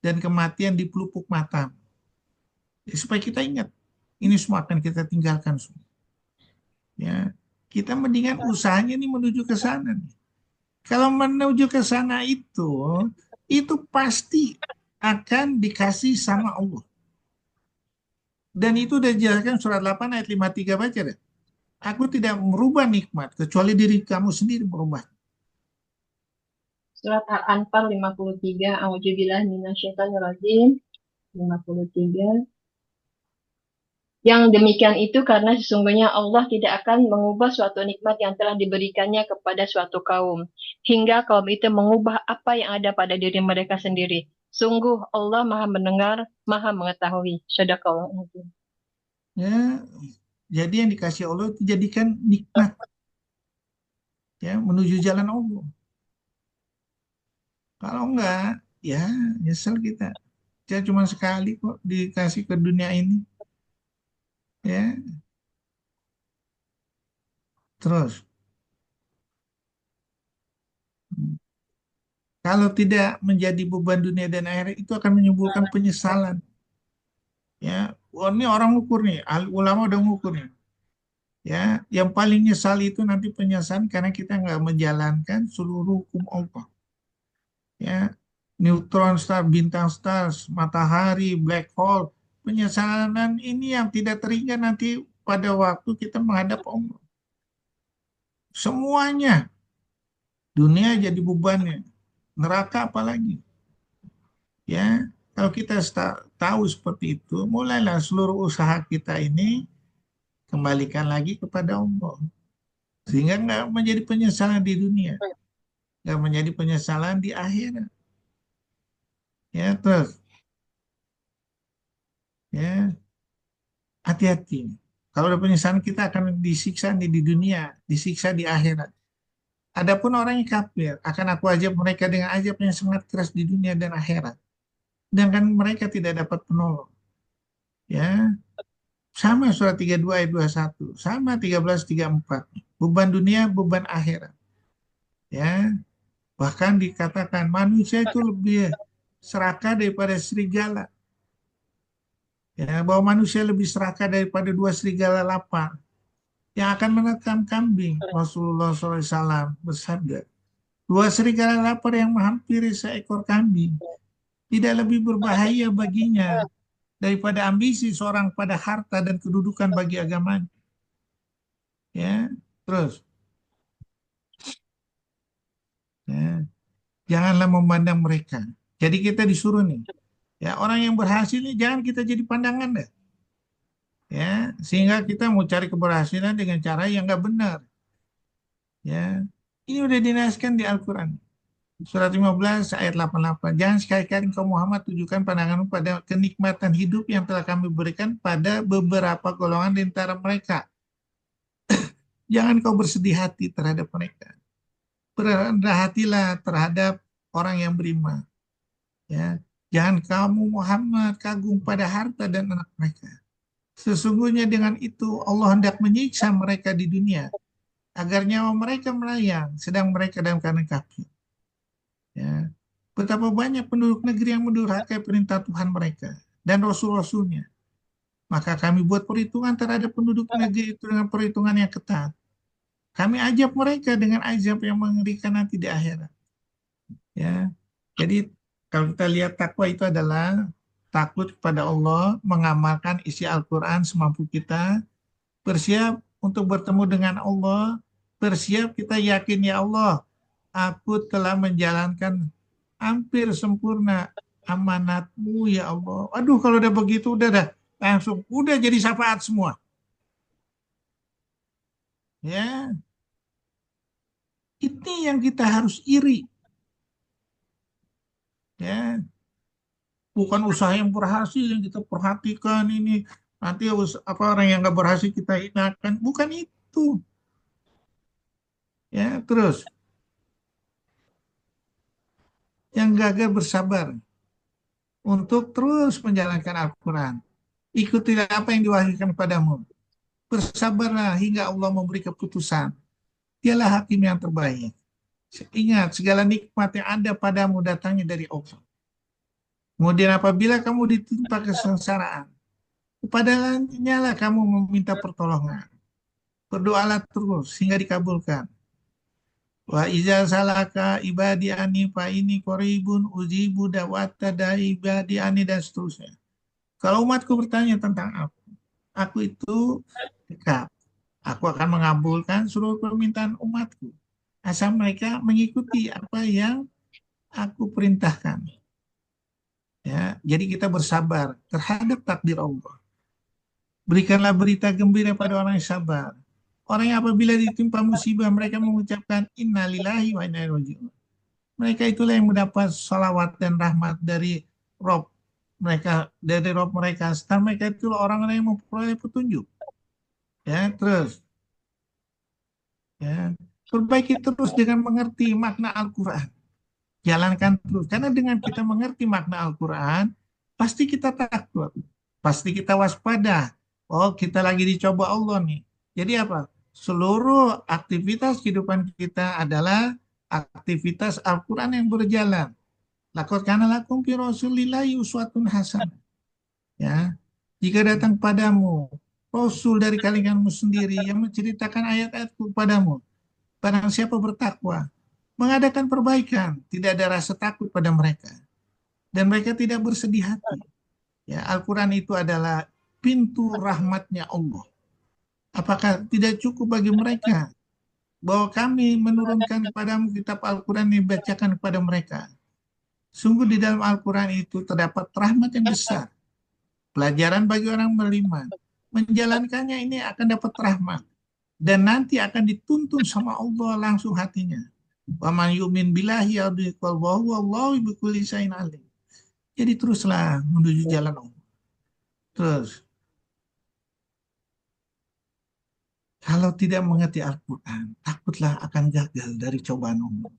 dan kematian di pelupuk mata. Ya, supaya kita ingat, ini semua akan kita tinggalkan semua. Ya, kita mendingan usahanya ini menuju ke sana. Kalau menuju ke sana itu pasti akan dikasih sama Allah. Dan itu udah dijelaskan surat 8 ayat 53, baca deh. Aku tidak merubah nikmat kecuali diri kamu sendiri merubah. Surat Al-Anfal 53. A'udzubillahi minasyaitonirrajim. 53. Yang demikian itu karena sesungguhnya Allah tidak akan mengubah suatu nikmat yang telah diberikannya kepada suatu kaum, hingga kaum itu mengubah apa yang ada pada diri mereka sendiri. Sungguh Allah Maha Mendengar, Maha Mengetahui. Shadaqallahu azim. Ya, jadi yang dikasih Allah itu jadikan nikmat. Ya, menuju jalan Allah. Kalau enggak, ya nyesel kita. Saya cuma sekali kok dikasih ke dunia ini. Ya, terus. Kalau tidak menjadi beban dunia dan akhirat itu akan menimbulkan penyesalan. Ya, wah, ini orang ukur nih, ahli ulama udah ngukur nih. Ya, yang paling nyesal itu nanti penyesalan karena kita nggak menjalankan seluruh hukum Allah. Ya, neutron star, bintang stars, matahari, black hole, penyesalan ini yang tidak teringat nanti pada waktu kita menghadap Allah. Semuanya dunia jadi bebannya, neraka apalagi. Ya, kalau kita tahu seperti itu, mulailah seluruh usaha kita ini kembalikan lagi kepada Allah. Sehingga nggak menjadi penyesalan di dunia, nggak menjadi penyesalan di akhirat. Ya, terus, ya, hati-hati. Kalau ada penyesalan kita akan disiksa di dunia, disiksa di akhirat. Adapun orang yang kafir akan aku ajab mereka dengan azab yang sangat keras di dunia dan akhirat. Sedangkan mereka tidak dapat penolong. Ya, sama surat 32 ayat 21, sama 13 34. Beban dunia, beban akhirat. Ya, bahkan dikatakan manusia itu lebih serakah daripada serigala. Ya, bahwa manusia lebih serakah daripada dua serigala lapar yang akan menerkam kambing. Rasulullah SAW bersabda, dua serigala lapar yang menghampiri seekor kambing tidak lebih berbahaya baginya daripada ambisi seorang pada harta dan kedudukan bagi agamanya. Ya, terus, ya, janganlah memandang mereka. Jadi kita disuruh nih, ya orang yang berhasil ini jangan kita jadi pandangan deh. Ya, sehingga kita mau cari keberhasilan dengan cara yang nggak benar. Ya, ini udah dinasihkan di Al-Quran. Surat 15 ayat 88. Jangan sekali-kali engkau Muhammad tujukan pandanganmu pada kenikmatan hidup yang telah kami berikan pada beberapa golongan di antara mereka. Jangan kau bersedih hati terhadap mereka. Berendah hatilah terhadap orang yang beriman. Ya, jangan kamu Muhammad kagum pada harta dan anak mereka. Sesungguhnya dengan itu Allah hendak menyiksa mereka di dunia agar nyawa mereka melayang sedang mereka dalam keadaan kafir. Ya. Betapa banyak penduduk negeri yang mendurhakai perintah Tuhan mereka dan Rasul-Rasulnya. Maka kami buat perhitungan terhadap penduduk negeri itu dengan perhitungan yang ketat. Kami ajak mereka dengan azab yang mengerikan nanti di akhirat. Ya. Jadi kalau kita lihat takwa itu adalah takut kepada Allah, mengamalkan isi Al-Quran semampu kita, bersiap untuk bertemu dengan Allah, bersiap kita yakin ya Allah, aku telah menjalankan hampir sempurna amanatmu ya Allah. Aduh kalau udah begitu udah dah langsung udah jadi syafaat semua. Ya, ini yang kita harus iri. Ya, bukan usaha yang berhasil yang kita perhatikan ini nanti apa orang yang nggak berhasil kita hinakan, bukan itu. Ya, terus yang gagal bersabar untuk terus menjalankan Al-Quran. Ikutilah apa yang diwahyukan padamu. Bersabarlah hingga Allah memberi keputusan. Dialah hakim yang terbaik. Ingat, segala nikmat yang ada padamu datangnya dari Allah. Kemudian apabila kamu ditimpa kesengsaraan, kepadanya lah kamu meminta pertolongan. Berdoalah terus hingga dikabulkan. Wa iza salaka ibadi ani fa ini koribun ujibu dawata da ibadi ani dan seterusnya. Kalau umatku bertanya tentang aku itu dekat. Aku akan mengabulkan seluruh permintaan umatku. Asal mereka mengikuti apa yang aku perintahkan. Ya, jadi kita bersabar terhadap takdir Allah. Berikanlah berita gembira pada orang yang sabar. Orang yang apabila ditimpa musibah mereka mengucapkan innalillahi wa inna ilaihi raji'un. Mereka itulah yang mendapat salawat dan rahmat dari Rob mereka, dari Rob mereka. Setelah mereka itulah orang-orang yang memperoleh petunjuk. Ya, terus. Ya, perbaiki terus dengan mengerti makna Al-Quran. Jalankan terus. Karena dengan kita mengerti makna Al-Quran, pasti kita takut. Pasti kita waspada. Oh, kita lagi dicoba Allah nih. Jadi apa? Seluruh aktivitas kehidupan kita adalah aktivitas Al-Quran yang berjalan. Laqad kana lakum fi Rasulillahi uswatun hasanah. Ya. Jika datang padamu Rasul dari kalanganmu sendiri yang menceritakan ayat-ayatku padamu, barang siapa bertakwa, mengadakan perbaikan, tidak ada rasa takut pada mereka. Dan mereka tidak bersedih hati. Ya, Al-Quran itu adalah pintu rahmatnya Allah. Apakah tidak cukup bagi mereka bahwa kami menurunkan kepadamu kitab Al-Quran yang dibacakan kepada mereka? Sungguh di dalam Al-Quran itu terdapat rahmat yang besar. Pelajaran bagi orang beriman. Menjalankannya ini akan dapat rahmat. Dan nanti akan dituntun sama Allah langsung hatinya. Wa man yu'min billahi yahdi qalbahu wallahu bikulli syai'in alim. Jadi teruslah menuju jalan Allah. Terus kalau tidak mengerti Al-Quran, takutlah akan gagal dari cobaan Allah.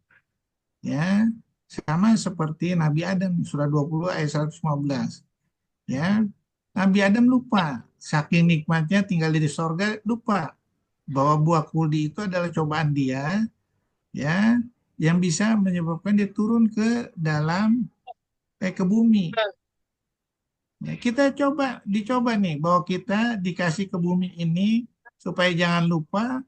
Ya, sama seperti Nabi Adam surah 20 ayat 115. Ya, Nabi Adam lupa saking nikmatnya tinggal di sorga, lupa bahwa buah kuldi itu adalah cobaan dia, ya, yang bisa menyebabkan dia turun ke dalam ke bumi. Ya, kita dicoba nih bahwa kita dikasih ke bumi ini supaya jangan lupa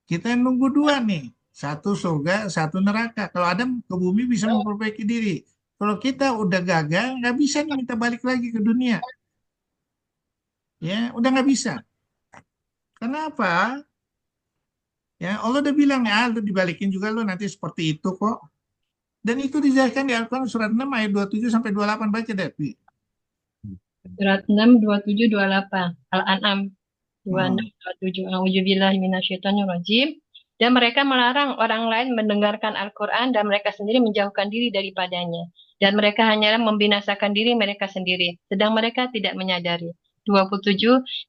kita nunggu dua nih, satu surga, satu neraka. Kalau Adam ke bumi bisa memperbaiki diri. Kalau kita udah gagal, nggak bisa nih minta balik lagi ke dunia. Ya, udah nggak bisa. Kenapa? Ya, Allah udah bilang ya, lu dibalikin juga lu nanti seperti itu kok. Dan itu dijelaskan di Al-Quran surat 6 ayat 27 sampai 28 baca deh, Pi. Surat 6, 27, 28. Al-An'am 26, 27. A'udzubillahi minasyaitonirrajim. Dan mereka melarang orang lain mendengarkan Al-Quran dan mereka sendiri menjauhkan diri daripadanya. Dan mereka hanyalah membinasakan diri mereka sendiri, sedang mereka tidak menyadari. 27.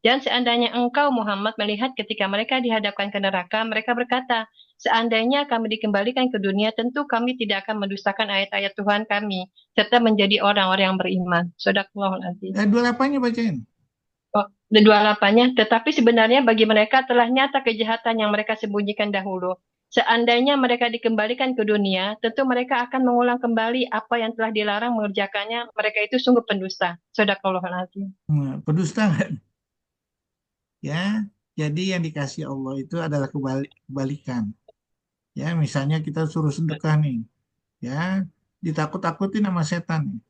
Dan seandainya engkau Muhammad melihat ketika mereka dihadapkan ke neraka, mereka berkata, seandainya kami dikembalikan ke dunia, tentu kami tidak akan mendustakan ayat-ayat Tuhan kami, serta menjadi orang-orang yang beriman. Shadaqallahul azim. 28-nya bacain. Oh, 28-nya, tetapi sebenarnya bagi mereka telah nyata kejahatan yang mereka sembunyikan dahulu. Seandainya mereka dikembalikan ke dunia, tentu mereka akan mengulang kembali apa yang telah dilarang mengerjakannya. Mereka itu sungguh pendusta. Shadaqallahul azim. Pendusta kan? Ya, jadi yang dikasih Allah itu adalah kebalikan. Ya, misalnya kita suruh sedekah nih, ya, ditakut-takutin sama setan nih.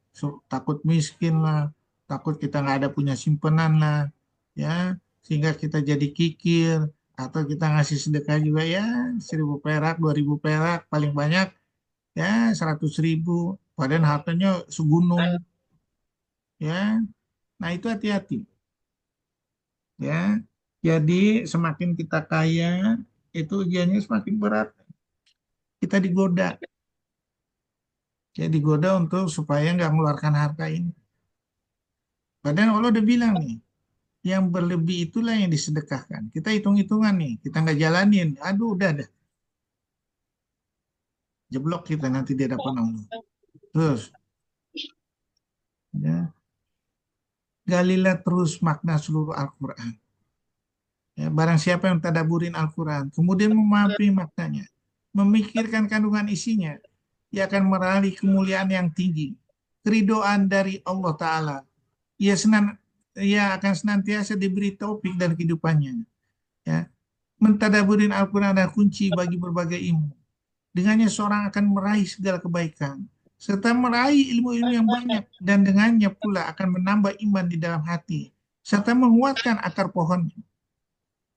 Takut miskin lah, takut kita nggak ada punya simpenan lah, ya, sehingga kita jadi kikir, atau kita ngasih sedekah juga ya 1.000 perak, 2.000 perak, paling banyak ya 100.000, padahal hartanya segunung, ya. Nah itu hati-hati, ya. Jadi semakin kita kaya, itu ujiannya semakin berat. Kita digoda. Ya digoda untuk supaya nggak mengeluarkan harta ini. Padahal Allah udah bilang nih, yang berlebih itulah yang disedekahkan. Kita hitung-hitungan nih, kita nggak jalanin. Aduh, udah dah. Jeblok kita nanti di hadapan Allah. Terus, ya, galilah terus makna seluruh Al-Quran. Ya, barang siapa yang tadaburin Al-Quran, kemudian memahami maknanya, memikirkan kandungan isinya, ia akan meraih kemuliaan yang tinggi, keridoan dari Allah Ta'ala. Ia akan senantiasa diberi taufik dan kehidupannya. Ya. Mentadaburin Al-Quran adalah kunci bagi berbagai ilmu. Dengannya seorang akan meraih segala kebaikan, serta meraih ilmu-ilmu yang banyak, dan dengannya pula akan menambah iman di dalam hati, serta menguatkan akar pohonnya.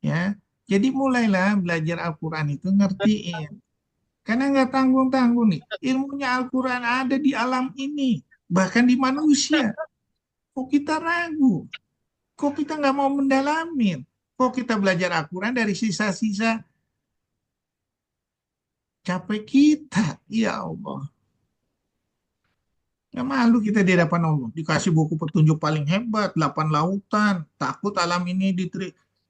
Ya, jadi mulailah belajar Al-Quran itu ngertiin. Karena nggak tanggung-tanggung nih. Ilmunya Al-Quran ada di alam ini, bahkan di manusia. Kok kita ragu? Kok kita nggak mau mendalamin? Kok kita belajar Al-Quran dari sisa-sisa capek kita? Ya Allah. Ya malu kita di hadapan Allah. Dikasih buku petunjuk paling hebat, 8 lautan. Takut alam ini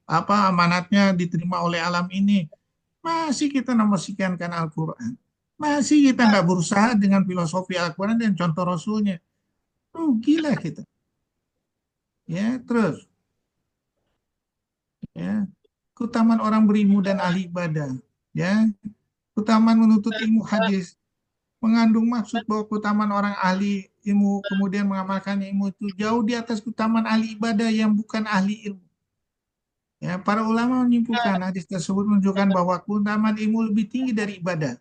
amanatnya diterima oleh alam ini. Masih kita namasikankan Al-Quran. Masih kita nggak berusaha dengan filosofi Al-Quran dan contoh Rasulnya. Rugilah kita. Ya, terus. Ya, keutamaan orang berilmu dan ahli ibadah. Ya, keutamaan menuntut ilmu hadis mengandung maksud bahwa keutamaan orang ahli ilmu kemudian mengamalkan ilmu itu jauh di atas keutamaan ahli ibadah yang bukan ahli ilmu. Ya, para ulama menyimpulkan hadis tersebut menunjukkan bahwa keutamaan ilmu lebih tinggi dari ibadah.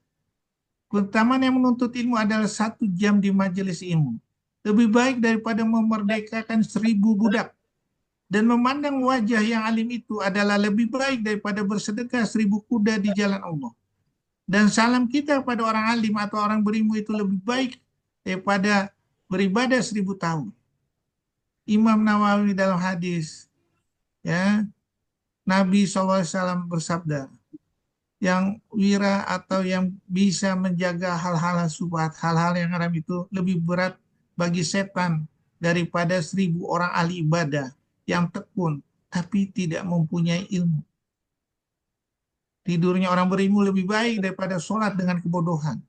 Keutamaan yang menuntut ilmu adalah 1 jam di majelis ilmu. Lebih baik daripada memerdekakan 1.000 budak. Dan memandang wajah yang alim itu adalah lebih baik daripada bersedekah 1.000 kuda di jalan Allah. Dan salam kita pada orang alim atau orang berilmu itu lebih baik daripada beribadah 1.000 tahun. Imam Nawawi dalam hadis, ya, Nabi SAW bersabda, yang wira atau yang bisa menjaga hal-hal subhat, hal-hal yang haram itu lebih berat bagi setan daripada 1.000 orang ahli ibadah yang tekun tapi tidak mempunyai ilmu. Tidurnya orang berilmu lebih baik daripada sholat dengan kebodohan.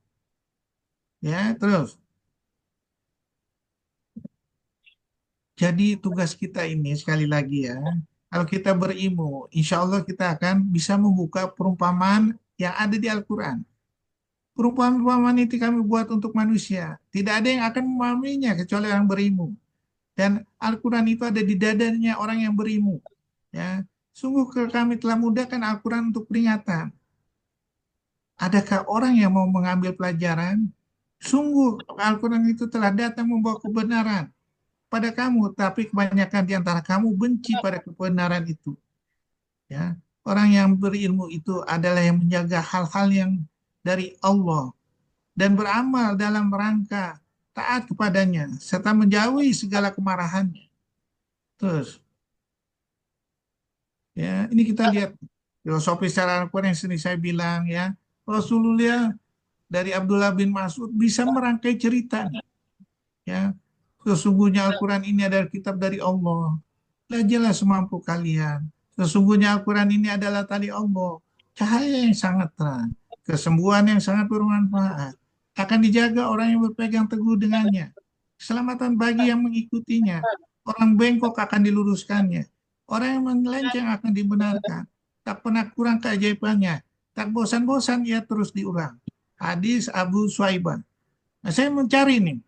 Ya, terus. Jadi tugas kita ini sekali lagi ya, kalau kita berilmu, insya Allah kita akan bisa membuka perumpamaan yang ada di Al-Quran. Perumpamaan-perumpamaan itu kami buat untuk manusia. Tidak ada yang akan memahaminya kecuali orang berilmu. Dan Al-Quran itu ada di dadanya orang yang berilmu. Ya, sungguh kami telah mudahkan Al-Quran untuk peringatan. Adakah orang yang mau mengambil pelajaran? Sungguh Al-Quran itu telah datang membawa kebenaran pada kamu, tapi kebanyakan di antara kamu benci pada kebenaran itu. Ya, orang yang berilmu itu adalah yang menjaga hal-hal yang dari Allah dan beramal dalam rangka taat kepadanya serta menjauhi segala kemarahannya. Terus, ya ini kita lihat filosofi secara Al-Quran yang sering saya bilang ya, Rasulullah dari Abdullah bin Mas'ud bisa merangkai cerita. Ya, sesungguhnya Al-Quran ini adalah kitab dari Allah. Belajarlah semampu kalian. Sesungguhnya Al-Quran ini adalah tali Allah, cahaya yang sangat terang, kesembuhan yang sangat bermanfaat. Akan dijaga orang yang berpegang teguh dengannya. Keselamatan bagi yang mengikutinya. Orang bengkok akan diluruskannya. Orang yang melenceng akan dibenarkan. Tak pernah kurang keajaibannya. Tak bosan-bosan ia terus diulang. Hadis Abu Suaibah. Nah, saya mencari nih.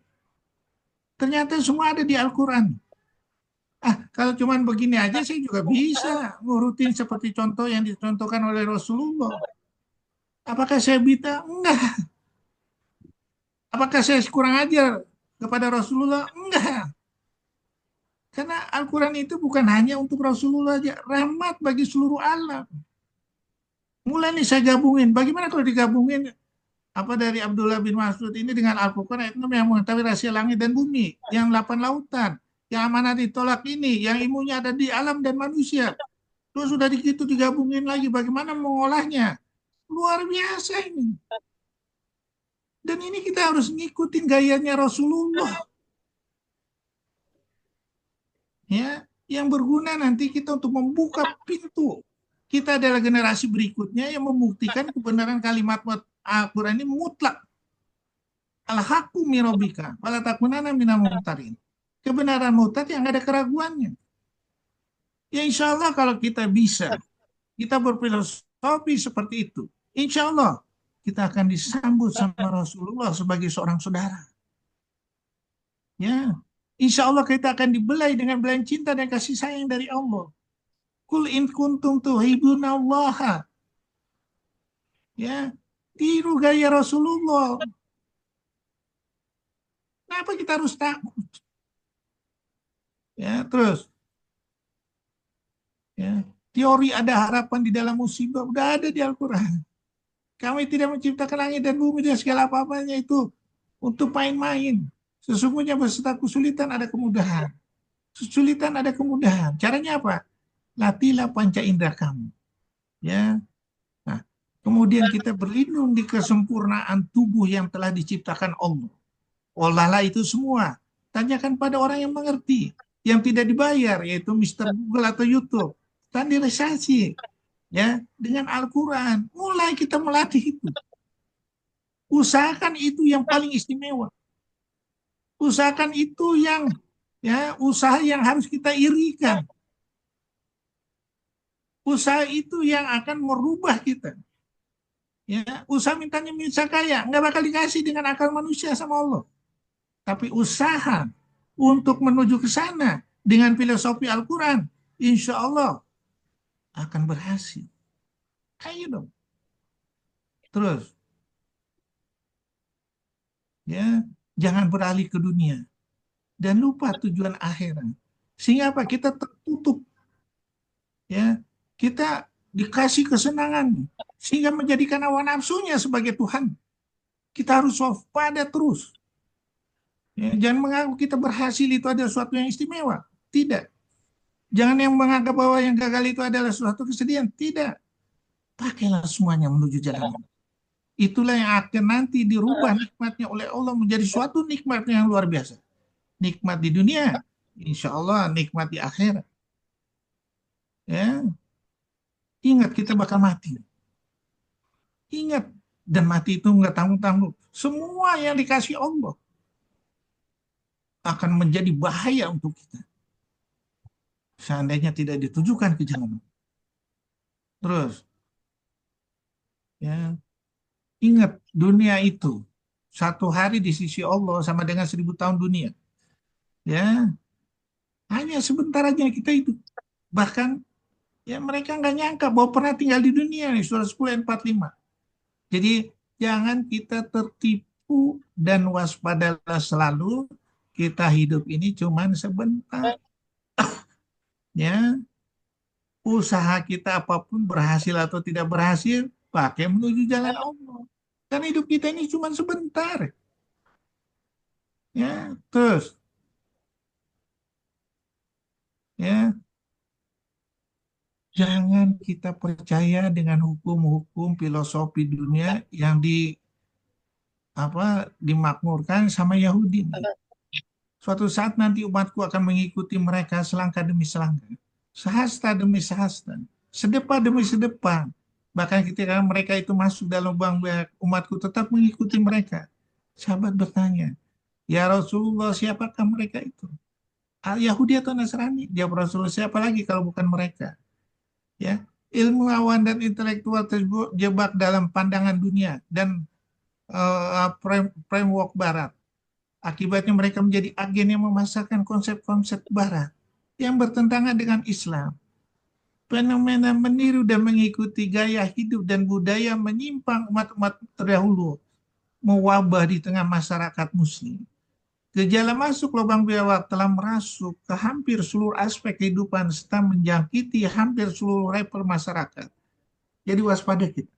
Ternyata semua ada di Al-Quran. Kalau cuman begini aja saya juga bisa ngurutin seperti contoh yang dicontohkan oleh Rasulullah. Apakah saya bisa? Enggak. Apakah saya kurang ajar kepada Rasulullah? Enggak. Karena Al-Quran itu bukan hanya untuk Rasulullah aja, rahmat bagi seluruh alam. Mulai nih saya gabungin. Bagaimana kalau digabungin apa dari Abdullah bin Mas'ud ini dengan Al-Quran itu yang mengetahui rahasia langit dan bumi, yang 8 lautan, yang amanah ditolak ini, yang ilmunya ada di alam dan manusia. Terus sudah gitu digabungin lagi, bagaimana mengolahnya? Luar biasa ini. Dan ini kita harus ngikutin gayanya Rasulullah. Ya, yang berguna nanti kita untuk membuka pintu. Kita adalah generasi berikutnya yang membuktikan kebenaran kalimat Al-Quran ini mutlak. Al-haqqu min rabbika, wala takunanna minal mumtarin. Kebenaran mutlak yang ada keraguannya. Ya insya Allah kalau kita bisa, kita berfilosofi seperti itu, insya Allah kita akan disambut sama Rasulullah sebagai seorang saudara. Ya, insya Allah kita akan dibelai dengan belayan cinta dan kasih sayang dari Allah. Kul in kuntum tuhibbunallaha. Ya, tiru gaya Rasulullah. Kenapa kita harus takut? Ya, terus. Ya, teori ada harapan di dalam musibah udah ada di Al-Quran. Kami tidak menciptakan langit dan bumi dan segala apa-apanya itu untuk main-main. Sesungguhnya beserta kesulitan ada kemudahan. Kesulitan ada kemudahan. Caranya apa? Latihlah panca indera kamu. Ya. Nah, kemudian kita berlindung di kesempurnaan tubuh yang telah diciptakan Allah. Olahlah itu semua. Tanyakan pada orang yang mengerti, yang tidak dibayar, yaitu Mr. Google atau YouTube. Standarisasi, ya, dengan Al-Quran. Mulai kita melatih itu. Usahakan itu yang paling istimewa. Usahakan itu yang, ya, usaha yang harus kita irikan. Usaha itu yang akan merubah kita. Ya, usaha mintanya minta kaya, nggak bakal dikasih dengan akal manusia sama Allah. Tapi usaha untuk menuju ke sana dengan filosofi Al-Quran, insya Allah akan berhasil. Ayo dong. Terus, ya, jangan beralih ke dunia dan lupa tujuan akhirat. Sehingga apa? Kita tertutup. Ya, kita dikasih kesenangan sehingga menjadikan hawa nafsunya sebagai Tuhan. Kita harus waspada terus. Ya, jangan menganggap kita berhasil itu adalah sesuatu yang istimewa. Tidak. Jangan yang menganggap bahwa yang gagal itu adalah suatu kesedihan. Tidak. Pakailah semuanya menuju jalan. Itulah yang akan nanti dirubah nikmatnya oleh Allah menjadi suatu nikmat yang luar biasa. Nikmat di dunia, insya Allah nikmat di akhirat. Ya. Ingat kita bakal mati. Ingat. Dan mati itu nggak tanggung-tanggung. Semua yang dikasih Allah akan menjadi bahaya untuk kita. Seandainya tidak ditujukan ke jalan. Terus, ya, ingat dunia itu satu hari di sisi Allah sama dengan 1000 tahun dunia. Ya, Hanya sebentar aja kita hidup. Bahkan ya mereka nggak nyangka bahwa pernah tinggal di dunia nih, surah 10 ayat 45. Jadi jangan kita tertipu dan waspadalah selalu, kita hidup ini cuman sebentar. Ya, usaha kita apapun berhasil atau tidak berhasil, pakai menuju jalan Allah. Kan hidup kita ini cuma sebentar. Ya, terus ya, jangan kita percaya dengan hukum-hukum filosofi dunia yang dimakmurkan sama Yahudi. Suatu saat nanti umatku akan mengikuti mereka selangkah demi selangkah, sehasta demi sehasta, sedepa demi sedepa. Bahkan ketika mereka itu masuk dalam lubang berak, umatku tetap mengikuti mereka. Sahabat bertanya, ya Rasulullah, siapakah mereka itu? Yahudi atau Nasrani? Dia Rasulullah, siapa lagi kalau bukan mereka? Ya, ilmuwan dan intelektual terjebak dalam pandangan dunia dan framework Barat. Akibatnya mereka menjadi agen yang memasarkan konsep-konsep Barat yang bertentangan dengan Islam. Fenomena meniru dan mengikuti gaya hidup dan budaya menyimpang umat-umat terdahulu mewabah di tengah masyarakat Muslim. Gejala masuk lubang biawak telah merasuk ke hampir seluruh aspek kehidupan serta menjangkiti hampir seluruh level masyarakat. Jadi waspada kita.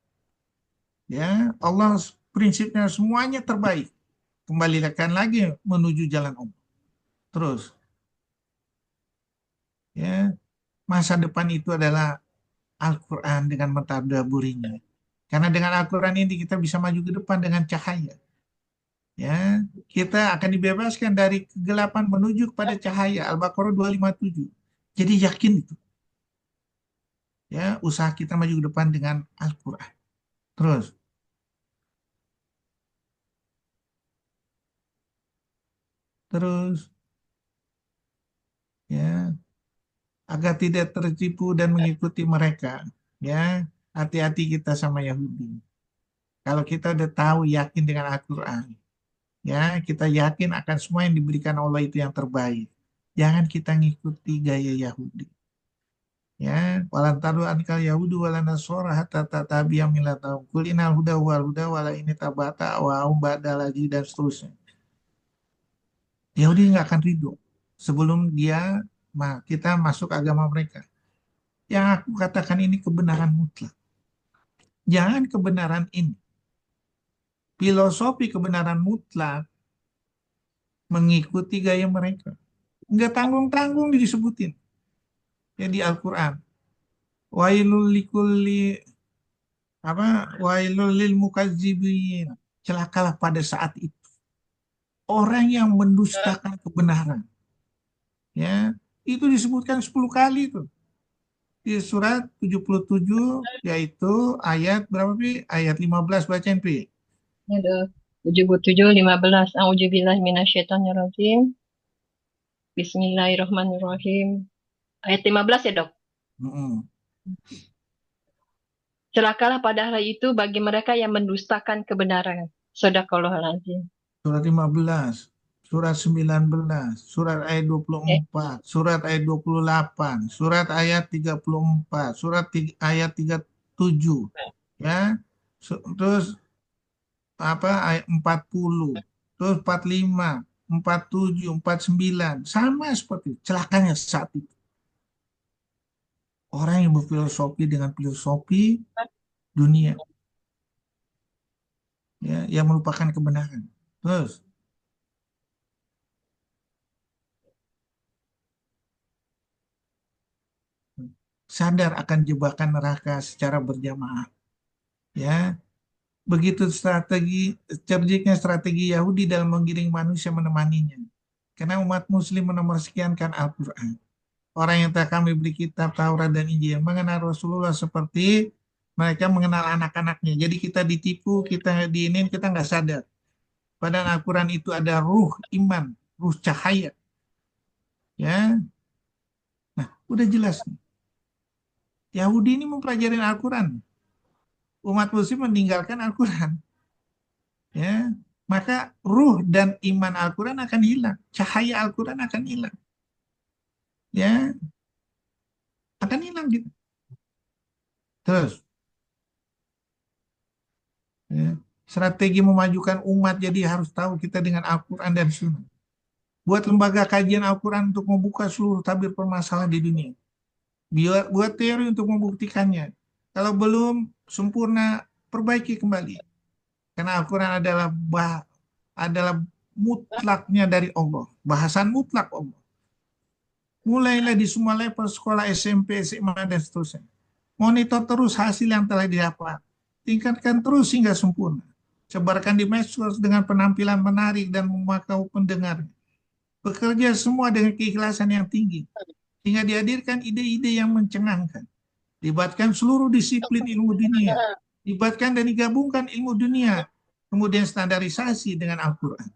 Ya, Allah prinsipnya semuanya terbaik. Kembalikan lagi menuju jalan Allah. Terus, ya, masa depan itu adalah Al-Quran dengan mentadaburinya. Karena dengan Al-Quran ini kita bisa maju ke depan dengan cahaya. Ya, kita akan dibebaskan dari kegelapan menuju kepada cahaya. Al-Baqarah 257. Jadi yakin itu. Ya, usaha kita maju ke depan dengan Al-Quran. Terus, ya, agar tidak tertipu dan mengikuti mereka. Ya, hati-hati kita sama Yahudi. Kalau kita udah tahu, yakin dengan Al-Quran, ya, kita yakin akan semua yang diberikan Allah itu yang terbaik. Jangan kita ngikuti gaya Yahudi. Ya, walantaru anikal Yahudu wala nasora hatta tatabiya millatahum. Qul innal huda wal huda wala ini tabata wa ba'da lagi dan seterusnya. Yahudi nggak akan ridho sebelum kita masuk agama mereka. Yang aku katakan ini kebenaran mutlak. Jangan kebenaran ini, filosofi kebenaran mutlak, mengikuti gaya mereka. Nggak tanggung-tanggung disebutin. Ya di Al-Quran. Wailul lil mukazzibin. Celakalah pada saat itu orang yang mendustakan kebenaran. Ya, itu disebutkan 10 kali itu. Di surat 77 yaitu ayat berapa Pi? Ayat 15 bacain Pi. Ada 77:15. A'udzubillahi minasyaitonirrajim. Bismillahirrahmanirrahim. Ayat 15 ya, Dok. Celakalah pada hari itu bagi mereka yang mendustakan kebenaran. Shadaqallahul azim. Surat 15, surat 19, surat ayat 24, surat ayat 28, surat ayat 34, ayat 37, ya. Terus ayat 40, terus 45, 47, 49, sama seperti itu. Celakanya saat itu. Orang yang berfilosofi dengan filosofi dunia, ya, yang melupakan kebenaran. Terus sadar akan jebakan neraka secara berjamaah. Ya, begitu cerjiknya strategi Yahudi dalam menggiring manusia menemaninya. Karena umat Muslim menomorsekiankan Al-Quran. Orang yang telah kami beri kitab Taurat dan Injil mengenal Rasulullah seperti mereka mengenal anak-anaknya. Jadi kita ditipu, kita kita nggak sadar. Padahal Al-Quran itu ada ruh iman, ruh cahaya. Ya, nah udah jelas nih. Yahudi ini mempelajari Al-Quran. Umat Muslim meninggalkan Al-Quran. Ya, maka ruh dan iman Al-Quran akan hilang. Cahaya Al-Quran akan hilang. ya akan hilang gitu. Terus, ya, strategi memajukan umat jadi harus tahu kita dengan Al-Quran dan Sunnah. Buat lembaga kajian Al-Quran untuk membuka seluruh tabir permasalahan di dunia. Buat teori untuk membuktikannya. Kalau belum sempurna, perbaiki kembali. Karena Al-Quran adalah mutlaknya dari Allah. Bahasan mutlak Allah. Mulailah di semua level sekolah SMP, SMA, dan seterusnya. Monitor terus hasil yang telah didapat. Tingkatkan terus hingga sempurna. Sebarkan di medsos dengan penampilan menarik dan memukau pendengar. Bekerja semua dengan keikhlasan yang tinggi. Hingga dihadirkan ide-ide yang mencengangkan. Libatkan seluruh disiplin ilmu dunia. Libatkan dan digabungkan ilmu dunia. Kemudian standarisasi dengan Al-Quran.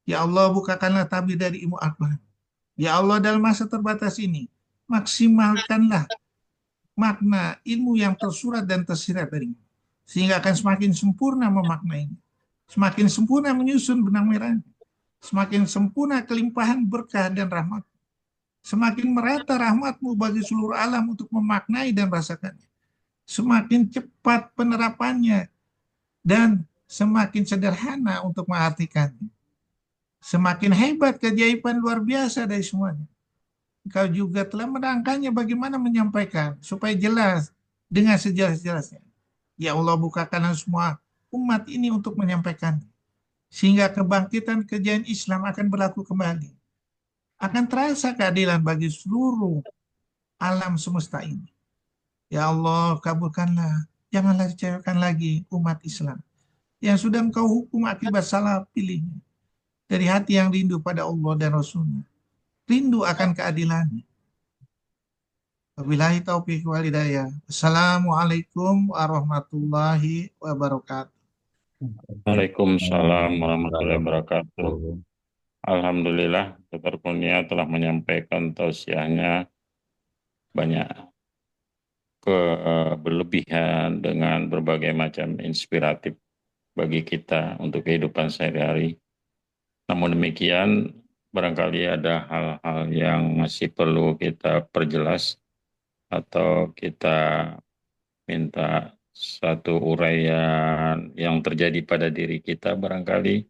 Ya Allah, bukakanlah tabir dari ilmu Al-Quran. Ya Allah, dalam masa terbatas ini, maksimalkanlah makna ilmu yang tersurat dan tersirat darimu. Sehingga akan semakin sempurna memaknainya. Semakin sempurna menyusun benang merahnya. Semakin sempurna kelimpahan berkah dan rahmat. Semakin merata rahmatmu bagi seluruh alam untuk memaknai dan merasakannya. Semakin cepat penerapannya dan semakin sederhana untuk mengartikannya. Semakin hebat keajaiban luar biasa dari semuanya. Engkau juga telah menerangkannya bagaimana menyampaikan supaya jelas dengan sejelas-jelasnya. Ya Allah, bukakanlah semua umat ini untuk menyampaikan. Sehingga kebangkitan kejayaan Islam akan berlaku kembali. Akan terasa keadilan bagi seluruh alam semesta ini. Ya Allah, kabulkanlah. Janganlah kecewakan lagi umat Islam yang sudah Engkau hukum akibat salah pilihnya. Dari hati yang rindu pada Allah dan Rasulnya. Rindu akan keadilannya. Wabillahi taufiq wal hidayah. Assalamualaikum warahmatullahi wabarakatuh. Waalaikumsalam warahmatullahi wabarakatuh. Alhamdulillah, Dr. Kurnia telah menyampaikan tausiahnya banyak berlebihan dengan berbagai macam inspiratif bagi kita untuk kehidupan sehari-hari. Namun demikian, barangkali ada hal-hal yang masih perlu kita perjelas atau kita minta satu uraian yang terjadi pada diri kita barangkali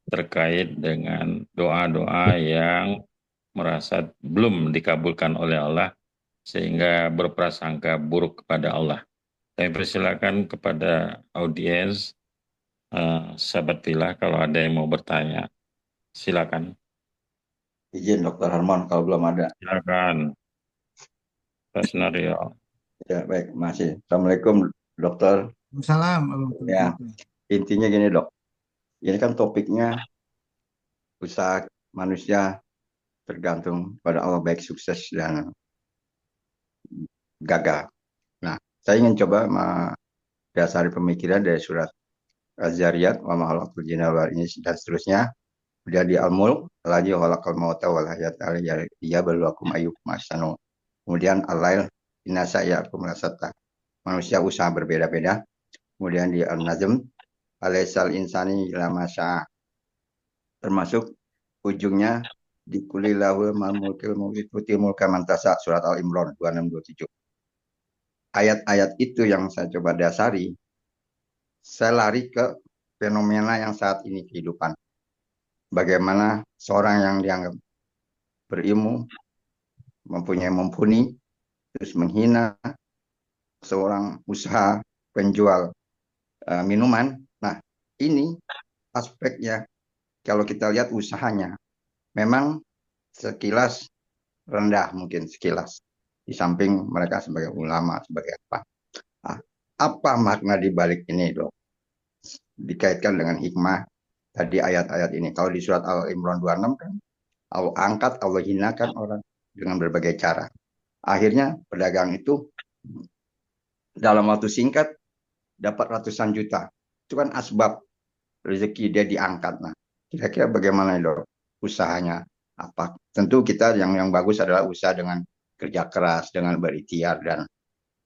terkait dengan doa-doa yang merasa belum dikabulkan oleh Allah sehingga berprasangka buruk kepada Allah. Kami persilakan kepada audiens, sahabat Villa, kalau ada yang mau bertanya. Silakan. Izin Dokter Harmon kalau belum ada. Silakan. Pak Sunario. Ya baik, masih. Assalamualaikum Dokter. Assalamualaikum. Ya, intinya gini Dok. Ini kan topiknya usaha manusia tergantung pada Allah baik sukses dan gagal. Nah, saya ingin coba mendasari pemikiran dari surat Az-Zariyat wa ma khalaqtul jinna wal insa dan seterusnya. Kemudian di Al-Mulk, lagi khalaqal mauta wal hayata liyabluwakum ayyukum ahsanu. Kemudian Al-Lail, inasa ya'kum lasata. Manusia usaha berbeda-beda. Kemudian di Al-Nazm, alaisal insani ila masya. Termasuk ujungnya di kulillahu malmulkil mulki mulka mantasa surat Al-Imran 2627. Ayat-ayat itu yang saya coba dasari, saya lari ke fenomena yang saat ini kehidupan. Bagaimana seorang yang dianggap berilmu, mempunyai mumpuni, terus menghina seorang usaha penjual minuman. Nah, ini aspeknya kalau kita lihat usahanya memang sekilas rendah, mungkin sekilas di samping mereka sebagai ulama, sebagai apa. Nah, apa makna di balik ini, Dok? Dikaitkan dengan hikmah tadi ayat-ayat ini. Kalau di surat Al-Imran 26 kan Allah angkat, Allah hinakan orang dengan berbagai cara. Akhirnya pedagang itu dalam waktu singkat dapat ratusan juta. Itu kan asbab rezeki dia diangkat. Nah, kira-kira bagaimana, Dok, usahanya? Apa? Tentu kita yang bagus adalah usaha dengan kerja keras, dengan berikhtiar dan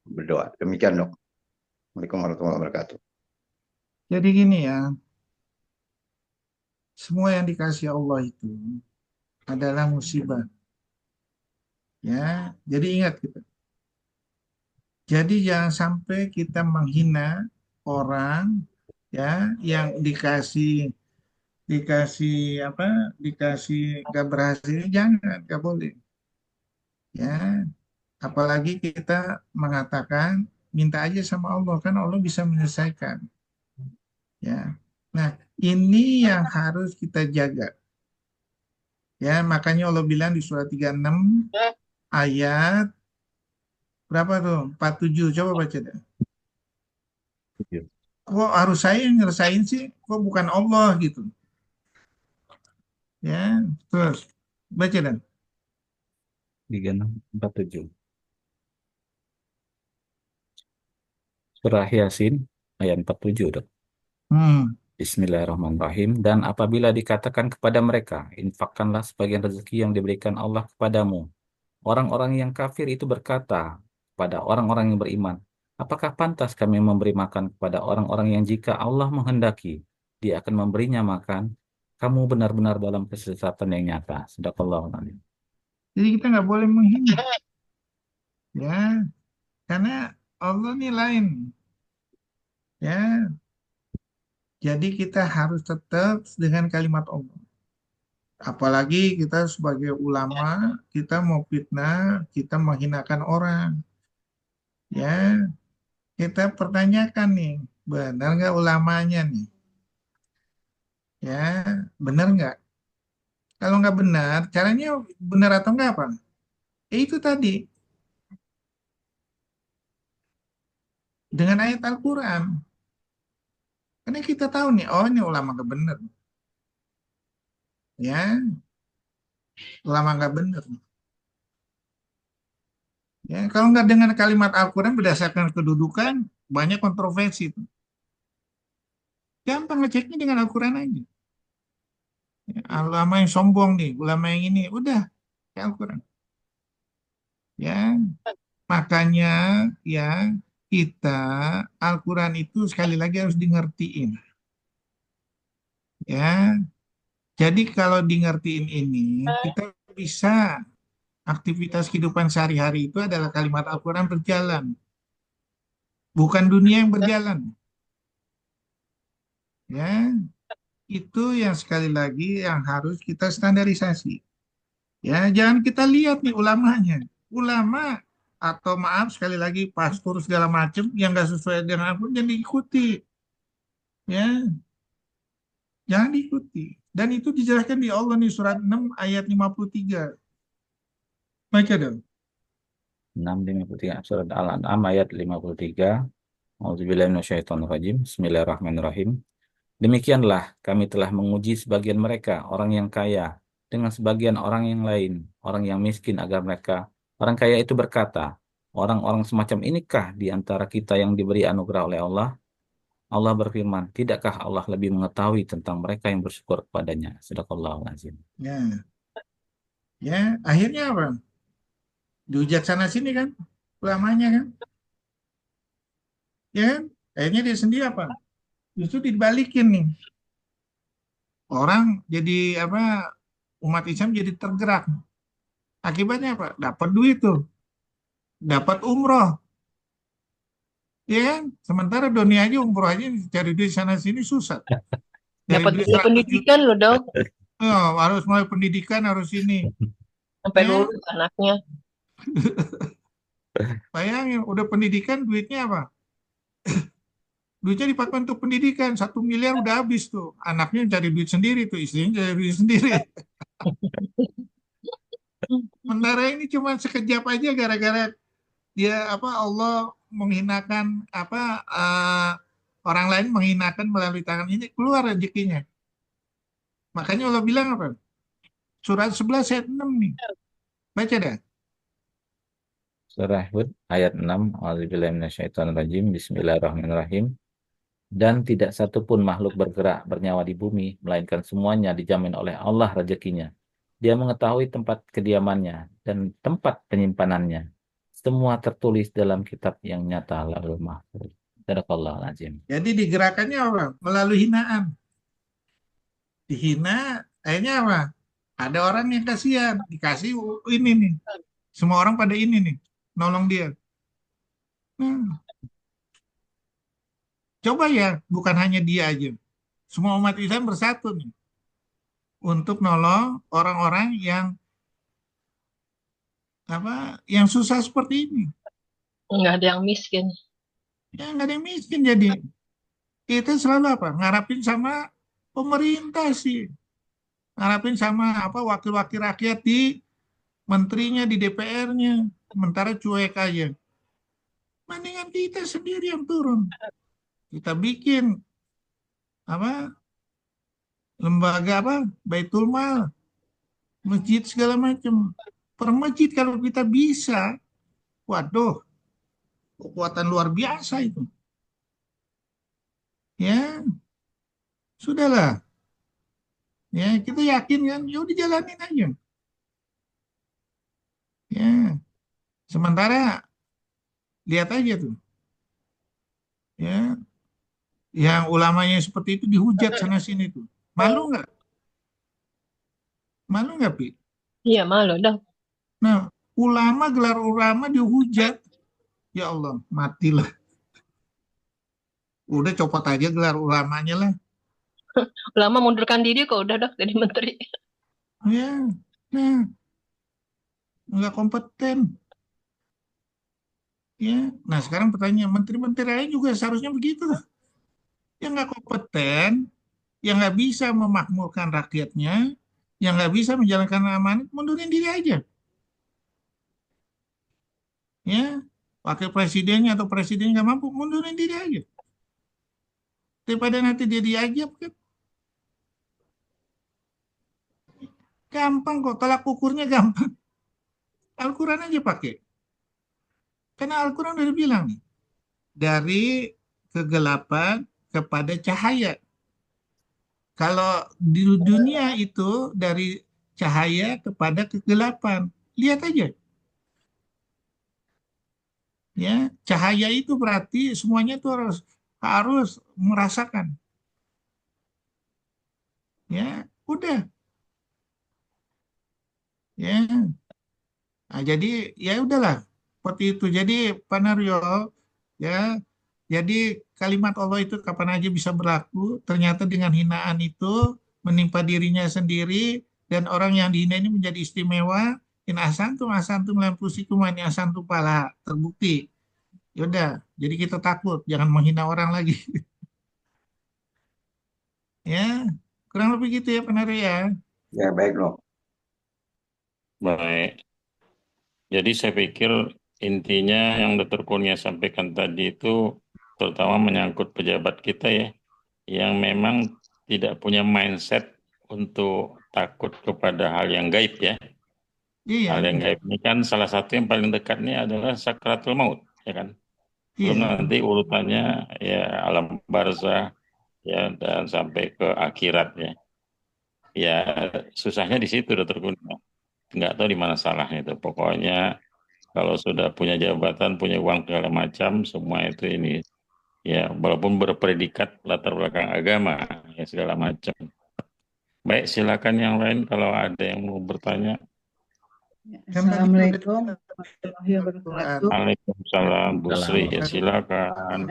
berdoa. Demikian, Dok. Assalamualaikum warahmatullahi wabarakatuh. Jadi gini ya, semua yang dikasih Allah itu adalah musibah. Ya, jadi ingat kita. Jadi jangan sampai kita menghina orang ya yang dikasih apa? Dikasih gak berhasil, jangan, gak boleh. Ya, apalagi kita mengatakan minta aja sama Allah kan Allah bisa menyelesaikan. Ya. Nah, ini yang harus kita jaga. Ya, makanya Allah bilang di surat 36 ayat berapa tuh? 47. Coba baca deh. Kok harus saya yang nyelesain sih? Kok bukan Allah gitu? Ya, terus baca dan. 3647. Surah Yasin ayat 47, Dok. Hmm, Bismillahirrahmanirrahim. Dan apabila dikatakan kepada mereka, infakkanlah sebagian rezeki yang diberikan Allah kepadamu. Orang-orang yang kafir itu berkata kepada orang-orang yang beriman, apakah pantas kami memberi makan kepada orang-orang yang jika Allah menghendaki, Dia akan memberinya makan? Kamu benar-benar dalam kesesatan yang nyata. Sadaqallahul adzim. jadi kita nggak boleh menghina. Ya, karena Allah ini lain. Ya, jadi kita harus tetap dengan kalimat Allah. Apalagi kita sebagai ulama, kita mau fitnah, kita menghinakan orang. Ya, kita pertanyakan nih, benar nggak ulamanya nih? Ya, benar nggak? Kalau nggak benar, caranya benar atau nggak apa? Itu tadi, dengan ayat Al-Quran. Karena kita tahu nih, oh ini ulama nggak benar. Ya, ulama nggak benar. Ya, kalau nggak dengan kalimat Al-Quran berdasarkan kedudukan, banyak kontroversi itu. Gampang ngeceknya dengan Al-Quran aja. Ya, ulama yang sombong nih, ulama yang ini, udah, ya Al-Quran. Ya, makanya ya kita Al-Quran itu sekali lagi harus dingertiin. Ya, jadi kalau dingertiin ini, kita bisa aktivitas kehidupan sehari-hari itu adalah kalimat Al-Quran berjalan, bukan dunia yang berjalan. Ya, itu yang sekali lagi yang harus kita standarisasi. Ya, jangan kita lihat nih ulamanya. Ulama atau maaf sekali lagi pastor segala macam yang nggak sesuai dengan Al-Quran jangan diikuti. Ya, jangan diikuti. Dan itu dijelaskan di Allah nih surat 6 ayat 53. Baca dong. 6:53 surat Al-An'am ayat 53. A'udzubillahi minasyaitonirrajim. Bismillahirrahmanirrahim. Demikianlah kami telah menguji sebagian mereka, orang yang kaya, dengan sebagian orang yang lain, orang yang miskin, agar mereka, orang kaya itu berkata, orang-orang semacam inikah di antara kita yang diberi anugerah oleh Allah? Allah berfirman, tidakkah Allah lebih mengetahui tentang mereka yang bersyukur kepadanya? Sadaqallahul adzim. Ya, ya akhirnya apa? Dihujat sana sini kan, ulamanya kan, ya kan? Akhirnya dia sendiri apa? Justru dibalikin nih. Orang jadi apa? Umat Islam jadi tergerak. Akibatnya apa? Dapat duit tuh, dapat umroh, ya kan? Sementara dunia aja umroh aja cari duit sana sini susah. Cari Dapat duit biaya 100 juta, pendidikan loh, Dok. harus mulai pendidikan harus ini. Sampai Ya, lulus anaknya. bayangin udah pendidikan duitnya apa? Duitnya dipakai untuk pendidikan 1 miliar udah habis tuh. Anaknya cari duit sendiri tuh, istrinya cari duit sendiri. Sementara ini cuma sekejap aja gara-gara dia apa Allah menghinakan apa orang lain menghinakan melalui tangan ini keluar rezekinya. Makanya Allah bilang apa? Surat 11 ayat 6 nih. Baca dah. Surah Hud ayat 6. A'udzubillahi minasyaitonirrajim. Bismillahirrahmanirrahim. Dan tidak satupun makhluk bergerak bernyawa di bumi, melainkan semuanya dijamin oleh Allah rezekinya. Dia mengetahui tempat kediamannya dan tempat penyimpanannya. Semua tertulis dalam kitab yang nyata Lauhul Mahfuz. Sadaqallahul adzim. Jadi digerakannya apa? Melalui hinaan. Dihina, akhirnya apa? Ada orang yang kasihan, dikasih ini nih. Semua orang pada ini nih, nolong dia. Nah, coba ya, bukan hanya dia aja. Semua umat Islam bersatu nih untuk nolong orang-orang yang yang susah seperti ini. Nggak ada yang miskin. Ya nggak ada yang miskin jadi. Kita selalu ngarapin sama pemerintah sih. Ngarapin sama wakil-wakil rakyat di menterinya, di DPR-nya. Sementara cuek aja. Mendingan kita sendiri yang turun. Kita bikin lembaga Baitul Mal, masjid segala macam. Per masjid kalau kita bisa, waduh, kekuatan luar biasa itu. Ya, sudahlah. Ya, kita yakin kan, ya udah jalanin aja. Ya, sementara lihat aja tuh. Ya, yang ulamanya seperti itu dihujat sana sini tuh. Malu nggak? Malu nggak, Pi? Iya, malu dong. Nah, gelar ulama dihujat. Ya Allah, matilah. Udah copot aja gelar ulamanya lah. Ulama mundurkan diri kok udah dok jadi menteri. Ya, nah, nggak kompeten. Ya, nah sekarang pertanyaan menteri-menteri lain juga seharusnya begitu. Yang nggak kompeten, yang nggak bisa memakmurkan rakyatnya, yang nggak bisa menjalankan amanat, mundurin diri aja. Ya, wakil presidennya atau presidennya nggak mampu, mundurin diri aja. Daripada nanti dia diajak kan, gampang kok, tolak ukurnya gampang. Al-Quran aja pakai. Karena Al-Quran udah bilang nih, dari kegelapan kepada cahaya. Kalau di dunia itu dari cahaya kepada kegelapan. Lihat aja. Ya, cahaya itu berarti semuanya itu harus merasakan. Ya, udah. Ya. Nah, jadi ya udahlah seperti itu. Jadi Pak Naryo, ya, jadi kalimat Allah itu kapan aja bisa berlaku. Ternyata dengan hinaan itu menimpa dirinya sendiri dan orang yang dihina ini menjadi istimewa. In asantum asantum lampusikum in asantum pala, terbukti. Ya udah, jadi kita takut, jangan menghina orang lagi. Ya, kurang lebih gitu ya Pak Naryo ya. Ya, baik loh. Baik. Jadi saya pikir intinya yang Dr. Kurnia sampaikan tadi itu terutama menyangkut pejabat kita ya, yang memang tidak punya mindset untuk takut kepada hal yang gaib ya. Iya, Hal yang gaib ini kan salah satu yang paling dekat ini adalah sakratul maut, ya kan. Belum iya, nanti urutannya ya alam barzah ya dan sampai ke akhirat ya. Ya susahnya di situ Dr. Kurnia. Nggak tahu di mana salahnya itu. Pokoknya kalau sudah punya jabatan, punya uang segala macam, semua itu ini ya walaupun berpredikat latar belakang agama ya segala macam. Baik, silakan yang lain kalau ada yang mau bertanya. Kan tadi Assalamualaikum udah warahmatullahi wabarakatuh. Waalaikumsalam, Bu Sri, ya silakan.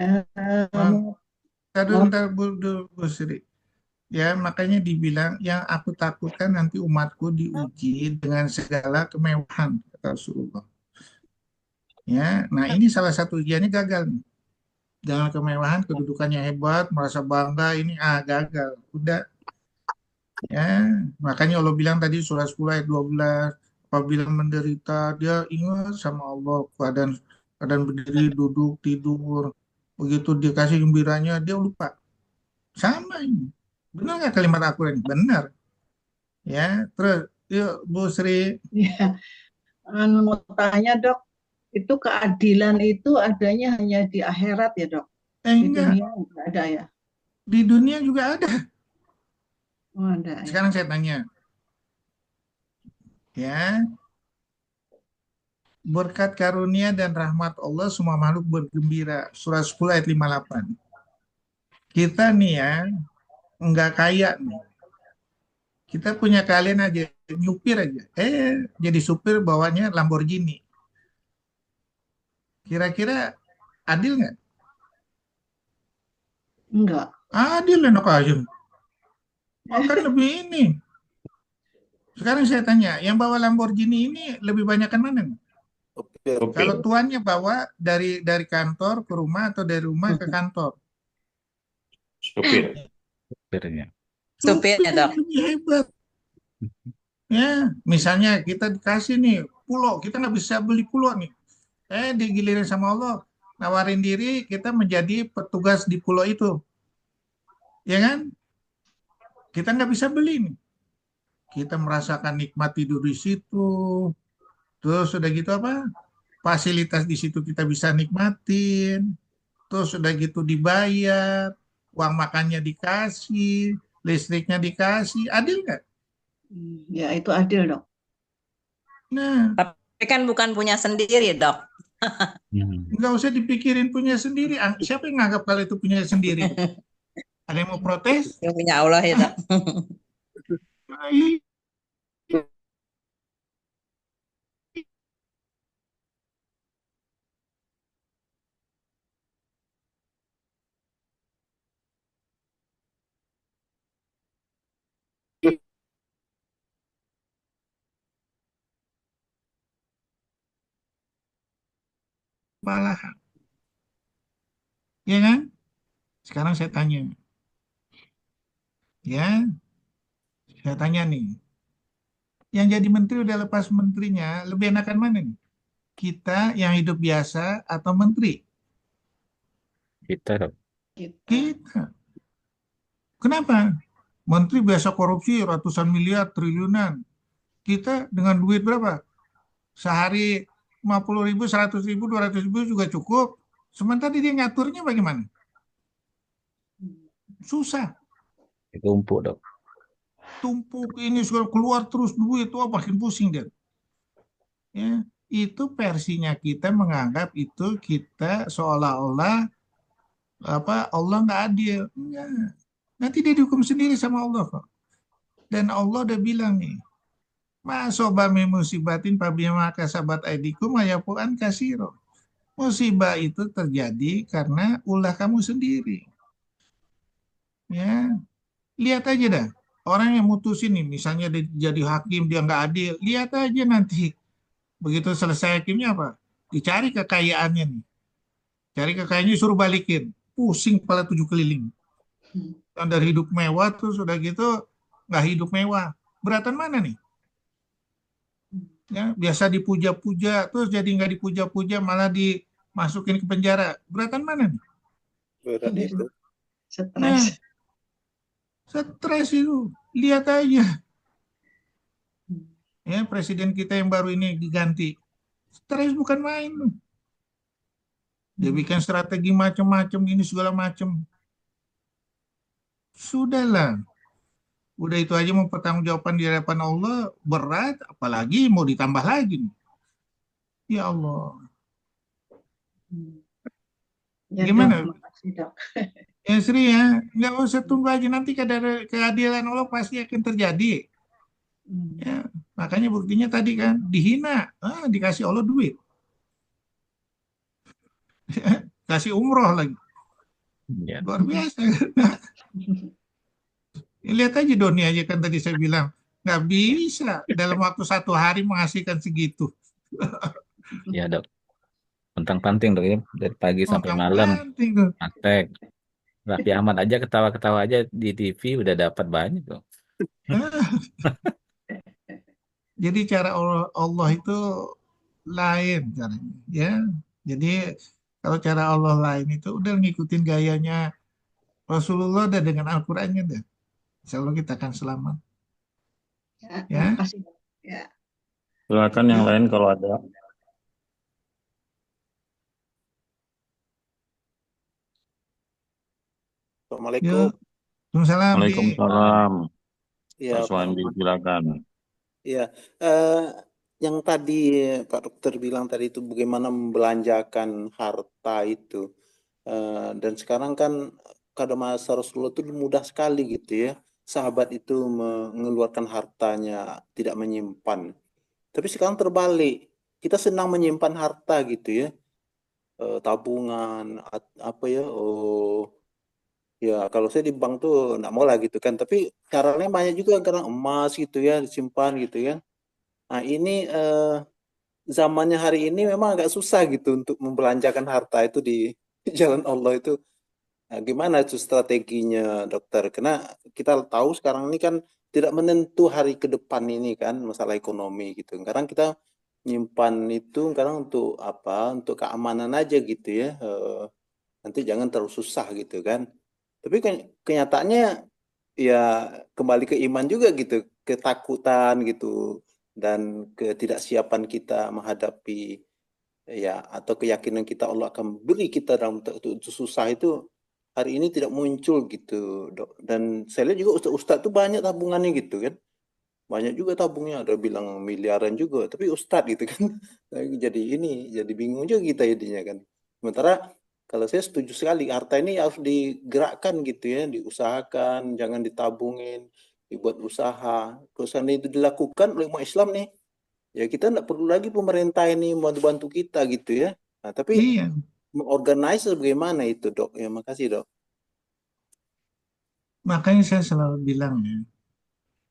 Ntar Bu Sri. Ya, makanya dibilang yang aku takutkan nanti umatku diuji dengan segala kemewahan, kata Rasulullah. Ya, nah ini salah satu ujiannya gagal nih. Dengan kemewahan, kedudukannya hebat, merasa bangga, ini gagal. Udah. Ya, makanya Allah bilang tadi surah 10 ayat 12, apabila menderita, dia ingat sama Allah, keadaan berdiri, duduk, tidur. Begitu dikasih gembiranya, dia lupa. Sama ini. Benar nggak kalimat Al-Quran? Benar. Ya, terus yuk Bu Sri. Ya, mau tanya dok, itu keadilan itu adanya hanya di akhirat ya dok? Di Enggak, dunia nggak ada ya? di dunia juga ada. Oh, ada ya. Sekarang saya tanya, ya, berkat karunia dan rahmat Allah semua makhluk bergembira. Surah 10 ayat 58. Kita nih ya, nggak kaya nih. Kita punya kalian aja nyupir aja. Jadi supir bawanya Lamborghini. Kira-kira adil nggak? Enggak. Adil enak aja. Kan lebih ini. Sekarang saya tanya, yang bawa Lamborghini ini lebih banyak kan mana nih? Kalau tuannya bawa dari kantor ke rumah atau dari rumah ke kantor? Supir. Supirnya. Supirnya, Dok. Lebih hebat. Ya, misalnya kita dikasih nih pulau, kita nggak bisa beli pulau nih. Digilirin sama Allah, nawarin diri kita menjadi petugas di pulau itu. Ya kan? Kita nggak bisa beli nih. Kita merasakan nikmat tidur di situ. Terus udah gitu apa? Fasilitas di situ kita bisa nikmatin. Terus udah gitu dibayar, uang makannya dikasih, listriknya dikasih. Adil nggak? Ya, itu adil, Dok. Nah, Tapi kan bukan punya sendiri, Dok. nggak usah dipikirin punya sendiri. Siapa yang nganggap kalau itu punya sendiri? Ada yang mau protes? Yang punya Allah ya, Dok. Nah, iya. Malahan. Ya kan? Sekarang saya tanya. Ya, saya tanya nih. Yang jadi menteri udah lepas menterinya, lebih enakan mana nih? Kita yang hidup biasa atau menteri? Kita, Dok. Kita. Kenapa? Menteri biasa korupsi ratusan miliar, triliunan. Kita dengan duit berapa? Sehari 50.000, 100.000, 200.000 juga cukup. Sementara dia ngaturnya bagaimana? Susah. Ditumpuk, Dok. Tumpuk ini sudah keluar terus duit, makin pusing dia. Ya, itu versinya kita menganggap itu kita seolah-olah Allah nggak adil. Enggak. Nanti dia dihukum sendiri sama Allah kok. Dan Allah udah bilang nih, Masobami musibatin pabima kasabat aidikum ayapuan kasiro. Musibah itu terjadi karena ulah kamu sendiri. Ya, lihat aja dah. Orang yang mutusin nih, misalnya dia jadi hakim, dia nggak adil. Lihat aja nanti. Begitu selesai hakimnya apa? Dicari kekayaannya nih. Cari kekayaannya suruh balikin. Pusing kepala 7 keliling. Dan dari hidup mewah tuh sudah gitu nggak hidup mewah. Beratan mana nih? Ya, biasa dipuja-puja, terus jadi nggak dipuja-puja malah dimasukin ke penjara. Beratan mana nih? Berat itu. Nah, Stres. stres itu. Lihat aja. Ya, presiden kita yang baru ini diganti. Stres bukan main. Dia bikin strategi macam-macam ini segala macam. Sudahlah. Udah itu aja mau pertanggungjawaban di hadapan Allah berat, apalagi mau ditambah lagi. Ya Allah. Ya, Gimana? Dok, makasih, Dok. Ya Sri ya, nggak usah tunggu aja nanti keadilan Allah pasti akan terjadi. Ya, makanya buktinya tadi kan dihina, dikasih Allah duit, kasih umroh lagi, Ya. luar biasa. Lihat aja Doni aja kan tadi saya bilang nggak bisa dalam waktu 1 hari menghasilkan segitu. Ya, Dok. Pentang-panting, Dok, ya. Dari pagi sampai malam. Penting tuh. Praktek. Raffi Ahmad aja ketawa-ketawa aja di TV udah dapat banyak, Dok. Jadi cara Allah itu lain caranya, ya. Jadi kalau cara Allah lain itu udah ngikutin gayanya Rasulullah dan dengan Al-Qur'annya deh. Insya Allah kita akan selamat. Ya. Makasih, Dok. Ya. Silakan yang lain kalau ada. Assalamualaikum. Waalaikumsalam. Waalaikumsalam. Ya, Pak Suwandi, silakan. ya. Yang tadi Pak Dokter bilang tadi itu bagaimana membelanjakan harta itu. Dan sekarang kan pada masa Rasulullah itu mudah sekali gitu ya. sahabat itu mengeluarkan hartanya, tidak menyimpan. Tapi sekarang terbalik, kita senang menyimpan harta gitu ya, tabungan, apa ya, ya kalau saya di bank tuh nggak mau lah gitu kan. Tapi caranya banyak juga, karena emas gitu ya, disimpan gitu ya. Nah ini zamannya hari ini memang agak susah gitu untuk membelanjakan harta itu di jalan Allah itu. Nah, gimana itu strateginya, dokter? Karena kita tahu sekarang ini kan tidak menentu hari ke depan ini kan, masalah ekonomi gitu. Sekarang kita nyimpan itu sekarang untuk apa? Untuk keamanan aja gitu ya. Nanti jangan terlalu susah gitu kan. Tapi kenyataannya ya kembali ke iman juga gitu, ketakutan gitu, dan ketidaksiapan kita menghadapi ya, atau keyakinan kita Allah akan beri kita dalam waktu susah itu hari ini tidak muncul gitu, Dok. Dan saya lihat juga ustadz-ustadz tuh banyak tabungannya gitu kan. Banyak juga tabungnya, ada bilang miliaran juga, tapi ustadz gitu kan. Jadi bingung juga kita jadinya kan. Sementara kalau saya setuju sekali, harta ini harus digerakkan gitu ya, diusahakan, jangan ditabungin, dibuat usaha. Kalau seandainya itu dilakukan oleh umat Islam nih, ya kita nggak perlu lagi pemerintah ini membantu kita gitu ya. Nah, tapi Iya, mengorganize bagaimana itu, Dok? Ya, makasih, Dok. makanya saya selalu bilang ya,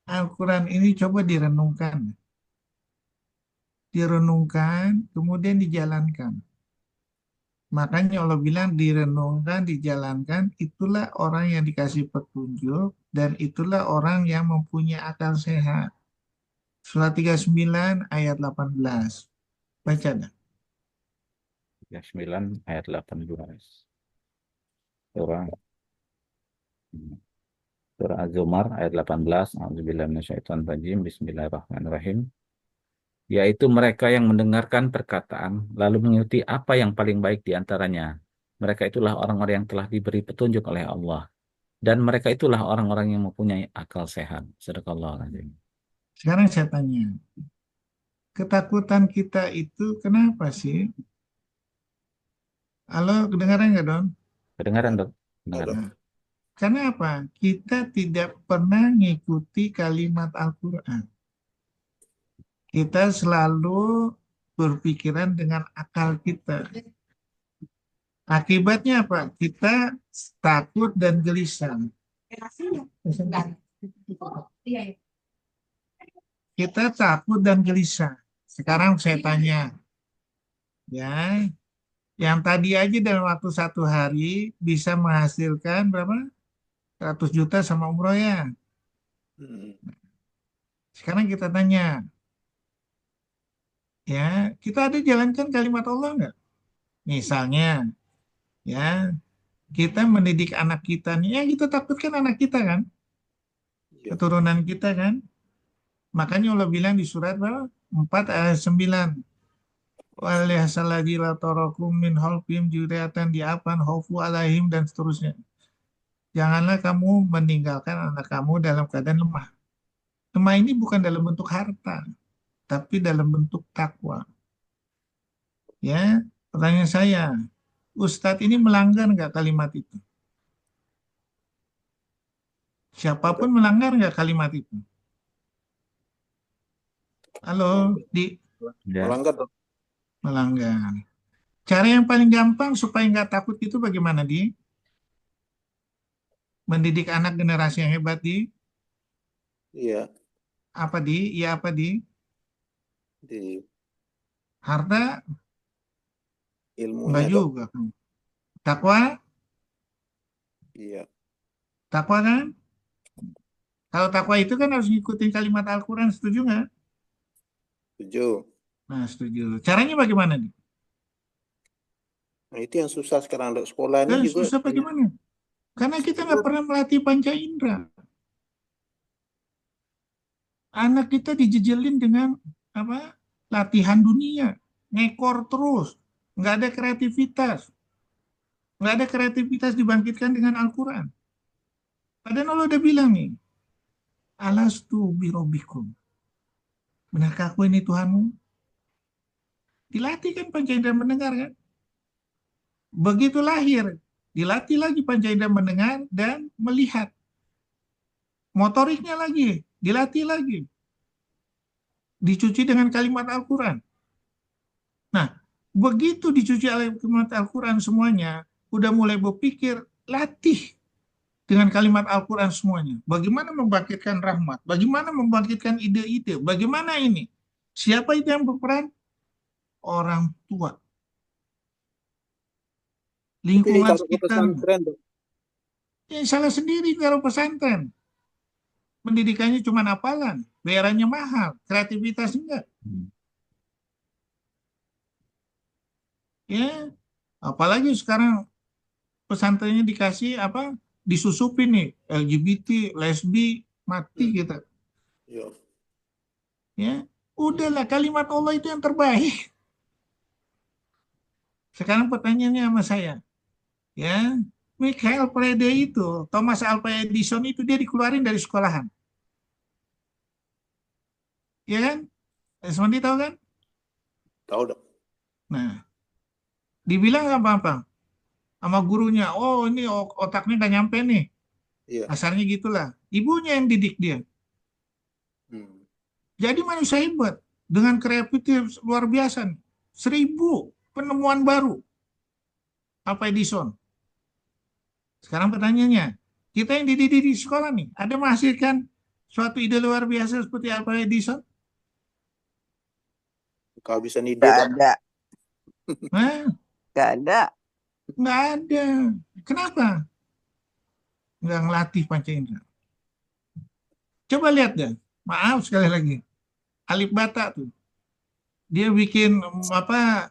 Al-Quran ini coba direnungkan, kemudian dijalankan. Makanya Allah bilang direnungkan, dijalankan, itulah orang yang dikasih petunjuk, dan itulah orang yang mempunyai akal sehat. Surat 39 ayat 18. Baca dah. 39 ayat 18. Surah Surah Az-Zumar ayat 18. A'udzubillahi minasyaitonir rajim. Bismillahirrahmanirrahim. Yaitu mereka yang mendengarkan perkataan lalu mengikuti apa yang paling baik di antaranya. Mereka itulah orang-orang yang telah diberi petunjuk oleh Allah. Dan mereka itulah orang-orang yang mempunyai akal sehat. Sadaqallahul-azim. Sekarang saya tanya, ketakutan kita itu kenapa sih? Halo, kedengaran nggak, Don? Kedengaran, Dok? Kedengaran. Nah, karena apa? Kita tidak pernah mengikuti kalimat Al-Quran. Kita selalu berpikiran dengan akal kita. Akibatnya apa? Kita takut dan gelisah. Kita takut dan gelisah. Sekarang saya tanya, ya, yang tadi aja dalam waktu 1 hari bisa menghasilkan berapa? 100 juta sama umroh ya. Sekarang kita tanya, ya, kita ada jalankan kalimat Allah nggak? Misalnya, ya, kita mendidik anak kita nih, ya kita takutkan anak kita kan, keturunan kita kan. Makanya Allah bilang di surat 4 ayat 9. Walihsaladzi la tarakum min khalfihim dzurriatan di'afan khaufu alaihim dan seterusnya. Janganlah kamu meninggalkan anak kamu dalam keadaan lemah. Lemah ini bukan dalam bentuk harta, tapi dalam bentuk takwa. Ya, pertanyaan saya, Ustadz ini melanggar nggak kalimat itu? Siapapun melanggar nggak kalimat itu? Halo, Ya. Melanggar, Dok. melanggar. Cara yang paling gampang supaya nggak takut itu bagaimana, Di? Mendidik anak generasi yang hebat, Di? Iya, Apa, Di? Iya apa, Di? di Harta? ilmunya, Enggak Dok. juga kan. Takwa? Iya, Takwa kan? Kalau takwa itu kan harus ngikutin kalimat Al-Quran, setuju nggak? setuju. Nah, setuju. Caranya bagaimana, Di? Nah, itu yang susah sekarang, Dok. Sekolah ini juga Susah bagaimana? Karena kita nggak pernah melatih panca indera. Anak kita dijejelin dengan apa? Latihan dunia, ngekor terus, nggak ada kreativitas, nggak ada kreativitas dibangkitkan dengan Al-Quran. Padahal Allah udah bilang nih, alastu birobbikum. Benarkah aku ini Tuhanmu? Dilatih kan panca indera mendengar kan? Begitu lahir, dilatih lagi panca indera mendengar dan melihat. motoriknya lagi, dilatih lagi, dicuci dengan kalimat Al-Quran. Nah, begitu dicuci kalimat Al-Quran semuanya, udah mulai berpikir, latih dengan kalimat Al-Quran semuanya. Bagaimana membangkitkan rahmat, bagaimana membangkitkan ide-ide, bagaimana ini. Siapa itu yang berperan? Orang tua. Tapi Lingkungan kalau ke sekitar. pesantren, Dok, Ya, salah sendiri kalau pesantren. Pendidikannya cuma hafalan, bayarannya mahal, kreativitas enggak. Ya, apalagi sekarang pesantrennya dikasih apa? Disusupin nih, LGBT, lesbi, mati kita. ya. Ya, udahlah kalimat Allah itu yang terbaik. Sekarang pertanyaannya sama saya, ya, Michael Faraday itu, Thomas Alva Edison itu dia dikeluarin dari sekolahan, ya kan? Esmandi tahu kan? Tahu, Dok. Nah, dibilang apa-apa sama gurunya, oh ini otaknya nggak nyampe nih, Iya. kasarnya gitulah. Ibunya yang didik dia. Hmm. Jadi manusia hebat dengan kreativitas luar biasa nih. 1000 penemuan baru. Alva Edison. Sekarang pertanyaannya, kita yang dididik di sekolah nih, ada menghasilkan suatu ide luar biasa seperti Alva Edison? Kalau bisa ide, Nggak Dok. ada. Nah, Nggak ada. nggak ada. Kenapa? Nggak ngelatih panca indera. Coba lihat deh. Maaf sekali lagi. Alif Bata tuh. Dia bikin apa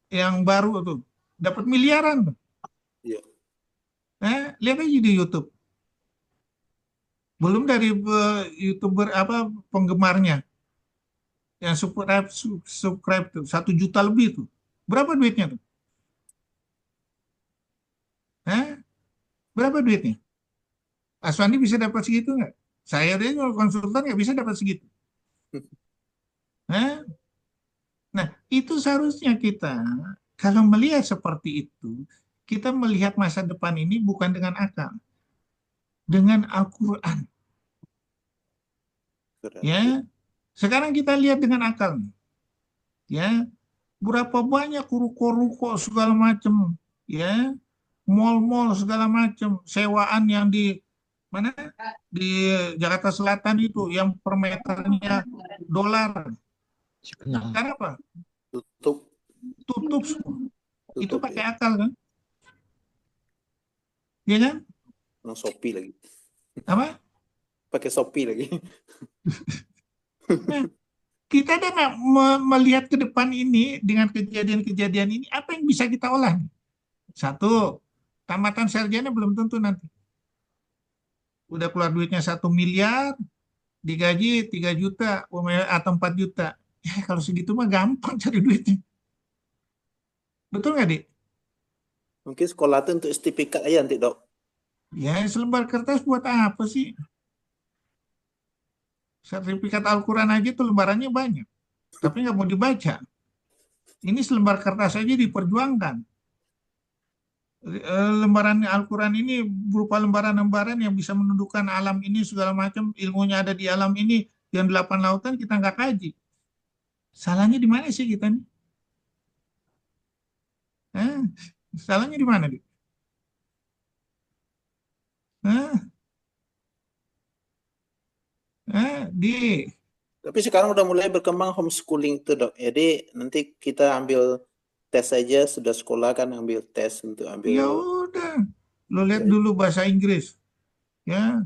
yang baru tuh. Dapat miliaran tuh. Iya. Lihat aja di YouTube. Belum dari YouTuber apa penggemarnya yang subscribe tuh 1 juta lebih tuh. Berapa duitnya tuh? Berapa duitnya? Aswandi bisa dapat segitu nggak? Saya deh kalau konsultan nggak bisa dapat segitu. Nah, itu seharusnya kita kalau melihat seperti itu, kita melihat masa depan ini bukan dengan akal, dengan Al-Quran. Ya, sekarang kita lihat dengan akal. Ya, berapa banyak ruko-ruko segala macam, ya, mall-mall segala macam, sewaan yang di mana di Jakarta Selatan itu yang per meternya $. Sekarang apa? Tutup semua. Itu pakai akal kan? Iya kan? Shopee lagi. Apa? Pakai Shopee lagi. Nah, kita ada melihat ke depan ini dengan kejadian-kejadian ini, apa yang bisa kita olah? Satu, tamatan sarjana belum tentu nanti. Udah keluar duitnya 1 miliar, digaji 3 juta atau 4 juta. Ya kalau segitu mah gampang cari duitnya. Betul nggak, Dik? Mungkin sekolah itu untuk sertifikat aja nanti, Dok. Ya, selembar kertas buat apa sih? Sertifikat Al-Quran aja tuh lembarannya banyak. Tapi nggak mau dibaca. Ini selembar kertas aja diperjuangkan. Lembaran Al-Quran ini berupa lembaran-lembaran yang bisa menundukkan alam ini segala macam, ilmunya ada di alam ini, yang 8 lautan kita nggak kaji. Salahnya di mana sih kita nih? Salahnya di mana, Dik? Di Tapi sekarang udah mulai berkembang homeschooling tuh, Dok. Jadi nanti kita ambil tes aja, sudah sekolah kan ambil tes untuk ambil. Ya udah, lo lihat dulu bahasa Inggris, ya.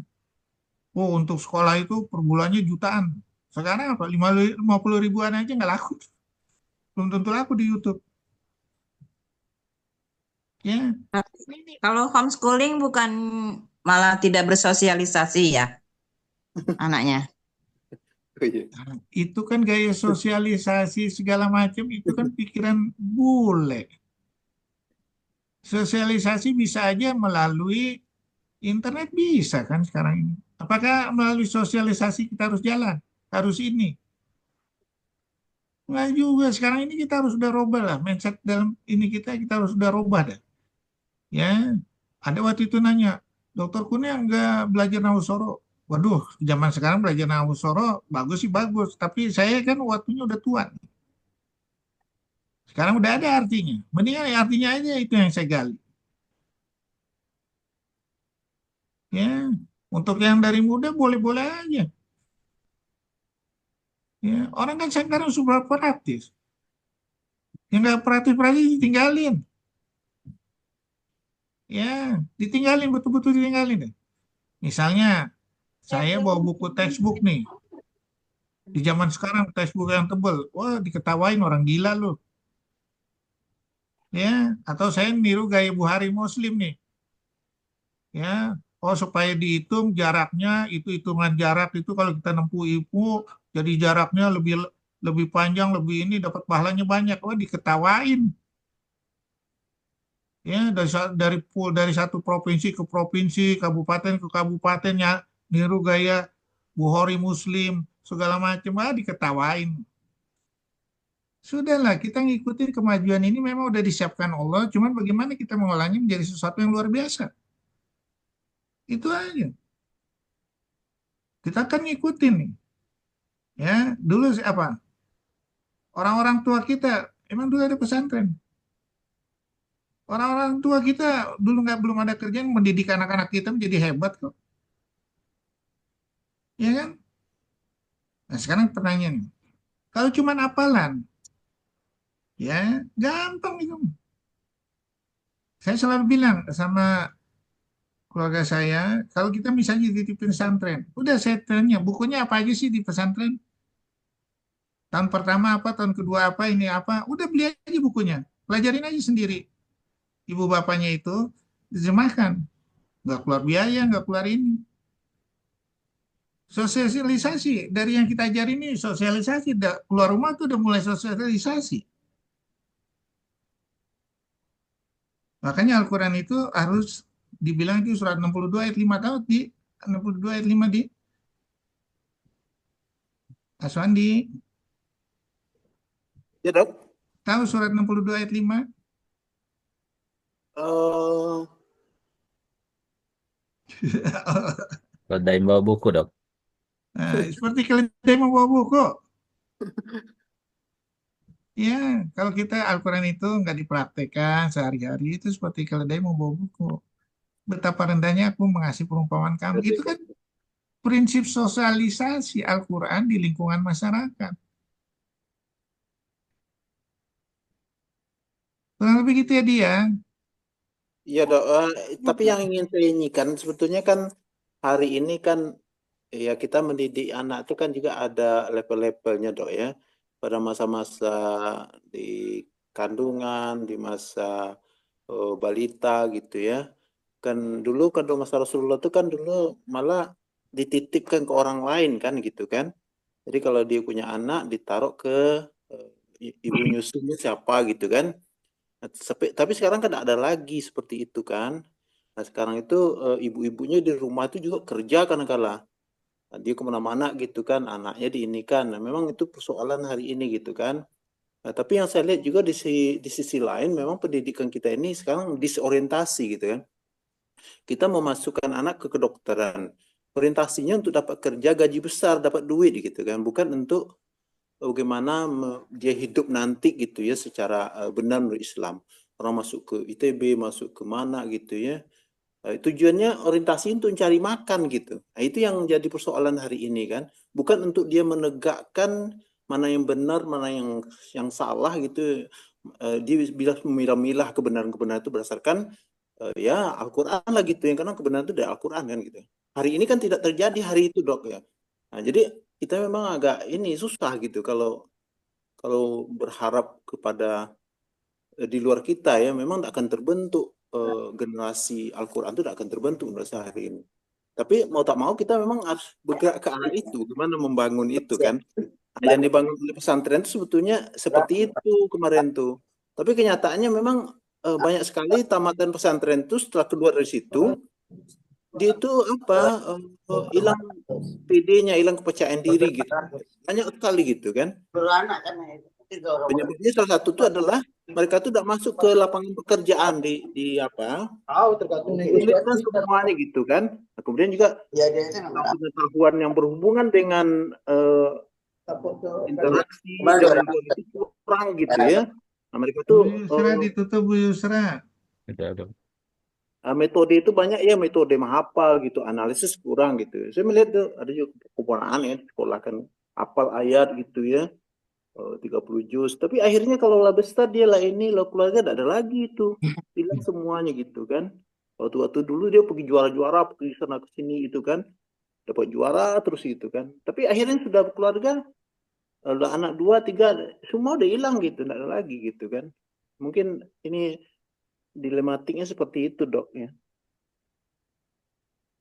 Oh, untuk sekolah itu per bulannya jutaan. Sekarang apa? 50 ribuan aja nggak laku. Belum tentu laku di YouTube. Ya. Kalau homeschooling bukan malah tidak bersosialisasi ya anaknya. Itu kan gaya sosialisasi segala macam, itu kan pikiran bule. Sosialisasi bisa aja melalui internet, bisa kan sekarang ini. Apakah melalui sosialisasi kita harus jalan? Harus ini? Nggak juga. Sekarang ini kita harus udah robah lah. Mindset dalam ini kita harus udah robah dah. Ya, ada waktu itu nanya, Dokter Kurnia nggak belajar Nausoro? Waduh, zaman sekarang belajar nahwu soroh bagus sih bagus, tapi saya kan waktunya udah tua. Sekarang udah ada artinya. Mendingan artinya aja itu yang saya gali. Ya, untuk yang dari muda boleh-boleh aja. Ya, orang kan sekarang sudah praktis. Yang nggak praktis-praktis ditinggalin. Ya, ditinggalin betul-betul ditinggalin deh. Misalnya saya bawa buku textbook nih. Di zaman sekarang textbook yang tebel, wah diketawain orang gila loh. Ya, atau saya niru gaya Bukhari Muslim nih. Ya, oh supaya dihitung jaraknya, itu hitungan jarak itu kalau kita nempuh ilmu, jadi jaraknya lebih lebih panjang, lebih ini dapat pahalanya banyak. Wah diketawain. Ya, dari satu provinsi ke provinsi, kabupaten ke kabupatennya niru gaya Bukhari Muslim segala macam, diketawain. Sudahlah, kita ngikutin kemajuan ini memang udah disiapkan Allah, cuman bagaimana kita mengolahnya menjadi sesuatu yang luar biasa. Itu aja. Kita kan ngikutin nih. Ya, dulu apa? Orang-orang tua kita, emang dulu ada pesantren. Orang-orang tua kita dulu belum ada kerjaan, mendidik anak-anak kita menjadi hebat kok. Ya kan? Nah, sekarang pertanyaannya, kalau cuma hafalan, ya gampang itu. Saya selalu bilang sama keluarga saya, kalau kita misalnya di pesantren, udah saya tanya, bukunya apa aja sih di pesantren? Tahun pertama apa, tahun kedua apa, ini apa, udah beli aja bukunya, pelajarin aja sendiri. Ibu bapaknya itu diterjemahkan, nggak keluar biaya, nggak keluar ini. Sosialisasi, dari yang kita ajarin ini, sosialisasi, keluar rumah tuh udah mulai sosialisasi. Makanya Al-Quran itu harus dibilang itu surat 62 ayat 5 tahu di 62 ayat 5 di Aswandi. Ya dok. Tahu surat 62 ayat 5? Keledai bawa buku, Dok. Nah, seperti keledai membawa buku. Ya, kalau kita Al-Quran itu nggak dipraktekkan sehari-hari, itu seperti keledai membawa buku. Betapa rendahnya aku mengasih perumpamaan kamu. Itu kan prinsip sosialisasi Al-Quran di lingkungan masyarakat. Kurang lebih gitu ya dia. Iya dok, tapi yang ingin saya nyikan sebetulnya kan hari ini kan ya kita mendidik anak itu kan juga ada level-levelnya dok ya. Pada masa-masa di kandungan, di masa balita gitu ya. Kan dulu kan masa Rasulullah itu kan dulu malah dititipkan ke orang lain kan gitu kan. Jadi kalau dia punya anak ditaruh ke ibu nyusunya siapa gitu kan. Nah, tapi sekarang kan ada lagi seperti itu kan. Nah sekarang itu ibu-ibunya di rumah itu juga kerja kadang-kala. Nah, dia kemana-mana gitu kan, anaknya diinikan. Nah, memang itu persoalan hari ini gitu kan. Nah, tapi yang saya lihat juga di sisi lain, memang pendidikan kita ini sekarang disorientasi gitu kan. Kita memasukkan anak ke kedokteran. Orientasinya untuk dapat kerja, gaji besar, dapat duit gitu kan. Bukan untuk bagaimana dia hidup nanti gitu ya secara benar menurut Islam. Orang masuk ke ITB, masuk ke mana gitu ya. Tujuannya orientasi untuk mencari makan gitu. Nah, itu yang jadi persoalan hari ini kan. Bukan untuk dia menegakkan mana yang benar, mana yang salah gitu. Dia bisa memilah-milah kebenaran-kebenaran itu berdasarkan ya Al-Quran lah gitu. Yang karena kebenaran itu dari Al-Quran kan gitu. Hari ini kan tidak terjadi hari itu dok ya. Nah, jadi kita memang agak ini susah gitu kalau berharap kepada di luar kita ya memang tidak akan terbentuk generasi Al-Quran itu tidak akan terbentuk generasi hari ini. Tapi mau tak mau kita memang harus bergerak ke arah itu, gimana membangun itu kan. Nah, yang dibangun oleh pesantren itu sebetulnya seperti itu kemarin tuh. Tapi kenyataannya memang banyak sekali tamatan pesantren itu setelah keluar dari situ dia itu apa hilang PD-nya, hilang kepercayaan diri gitu. Banyak sekali gitu kan. Penyebabnya salah satu itu adalah mereka tuh tidak masuk ke lapangan pekerjaan di apa? Kesulitan semuanya gitu kan. Nah, kemudian juga pengetahuan yang berhubungan dengan interaksi dengan luar itu kurang gitu ya. Nah, mereka tuh Bu Yusra ditutup, Bu Yusra. Udah. metode itu banyak ya, metode menghafal gitu, analisis kurang gitu. Saya melihat tuh ada juga keponakan ya di sekolah kan hafal ayat gitu ya. 30 juz, tapi akhirnya kalau lah besar dia lah ini lah keluarga tidak ada lagi itu, hilang semuanya gitu kan. Waktu dulu dia pergi juara-juara, pergi sana ke sini gitu kan, dapat juara terus gitu kan. Tapi akhirnya sudah berkeluarga, udah anak 2, 3, semua udah hilang gitu, tidak ada lagi gitu kan. Mungkin ini dilematiknya seperti itu dok ya.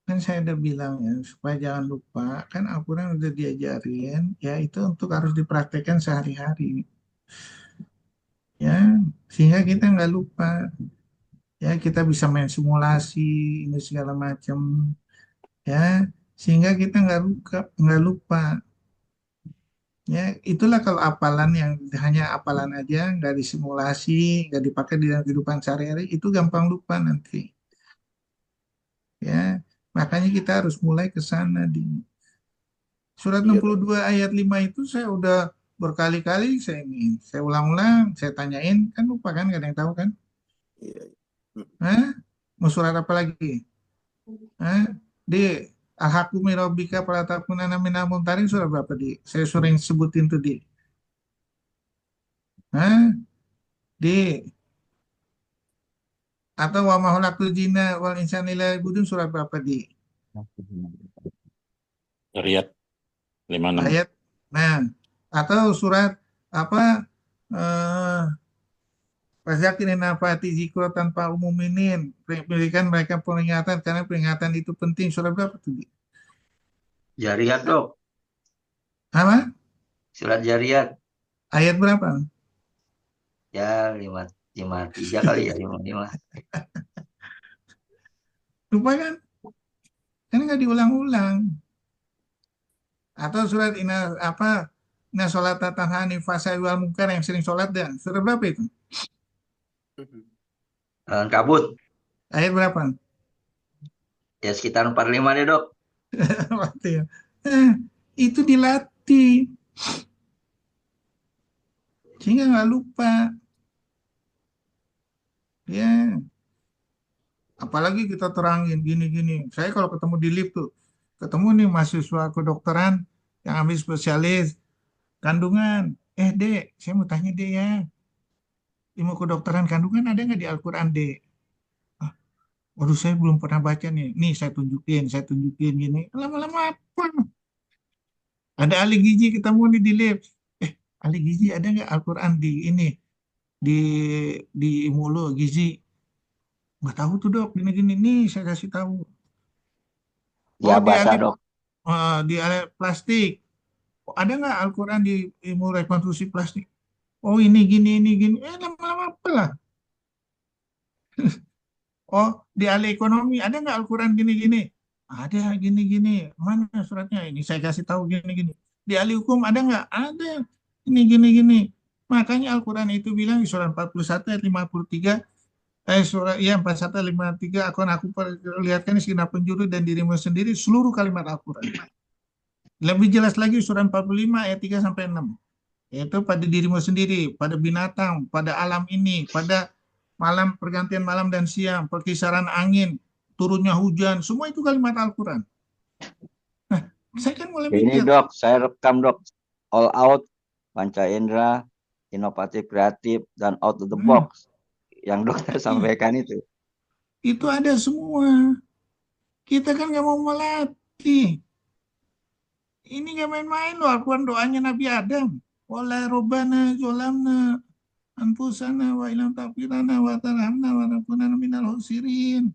Kan saya udah bilang ya, supaya jangan lupa, kan Al-Quran udah diajarin, ya itu untuk harus dipraktekkan sehari-hari. Ya, sehingga kita nggak lupa. Ya, kita bisa main simulasi, ini segala macam. Ya, sehingga kita nggak lupa. Ya, itulah kalau apalan yang hanya apalan aja, nggak disimulasi, nggak dipakai di dalam kehidupan sehari-hari, itu gampang lupa nanti. Ya, makanya kita harus mulai ke sana di surat 62 ayat 5 itu saya udah berkali-kali saya ulang-ulang, saya tanyain, kan lupa kan, gak ada yang tahu kan? Hah? Mau surat apa lagi? Hah? Di Al-Haqqu min rabbika fala takunanna minal mumtarin surat berapa di? Saya sering sebutin tuh di. Hah? Di atau wa ma khalaqtul jinna wal insana illa liya'budun surat berapa di? Zariyat 56. Ayat. Nah, atau surat apa? Fazakir nafati zikro tanpa umuminin. Berikan mereka peringatan karena peringatan itu penting. Surat berapa tuh? Jariyat dok. Apa? Surat Jariyat. Ayat berapa? Ya 53 kali ya 55. Lupa kan? Kan nggak diulang-ulang. Atau surat Inna sholat tanhani fasai wal munkar yang sering sholat dan surat berapa itu? Kabut. Ayat berapa? Ya sekitar 45 deh dok. Itu dilatih sehingga nggak lupa. Ya, apalagi kita terangin gini-gini. Saya kalau ketemu di lift tuh, ketemu nih mahasiswa kedokteran yang ambil spesialis kandungan. Dek, saya mau tanya deh ya, ilmu kedokteran kandungan ada nggak di Al-Quran dek? Waduh, saya belum pernah baca nih. Nih saya tunjukin gini. Lama-lama apa? Ada ahli gizi ketemu nih di lab. Ahli gizi ada nggak Al-Quran di ini di mulut gizi? Nggak tahu tuh dok. Gini-gini nih saya kasih tahu. Ya bahasa dok. Di alat plastik. Ada nggak Al-Quran di ilmu rekonstruksi plastik? Oh ini gini. Lama-lama apa lah? Oh, di ahli ekonomi ada nggak Al-Quran gini-gini? Ada gini-gini. Mana suratnya? Ini saya kasih tahu gini-gini. Di ahli hukum ada nggak? Ada. Ini gini-gini. Makanya Al-Quran itu bilang di surah 41 ayat 53, surah 41 ayat 53, akan aku perlihatkan segenap penjuru dan dirimu sendiri seluruh kalimat Al-Quran. Lebih jelas lagi surah 45 ayat 3 sampai 6. Yaitu pada dirimu sendiri, pada binatang, pada alam ini, pada malam, pergantian malam dan siang, perkisaran angin, turunnya hujan, semua itu kalimat Al-Quran. Nah, saya kan mulai ini mikir. Dok, saya rekam Dok, all out, panca indera, inovatif kreatif, dan out of the box yang dokter sampaikan itu. Itu ada semua. Kita kan nggak mau melatih. Ini nggak main-main loh, Al-Quran doanya Nabi Adam. Wala robbana zolamna anfusana wa ilam taqfirana wa tarhamna wa nakunana minal khosirin.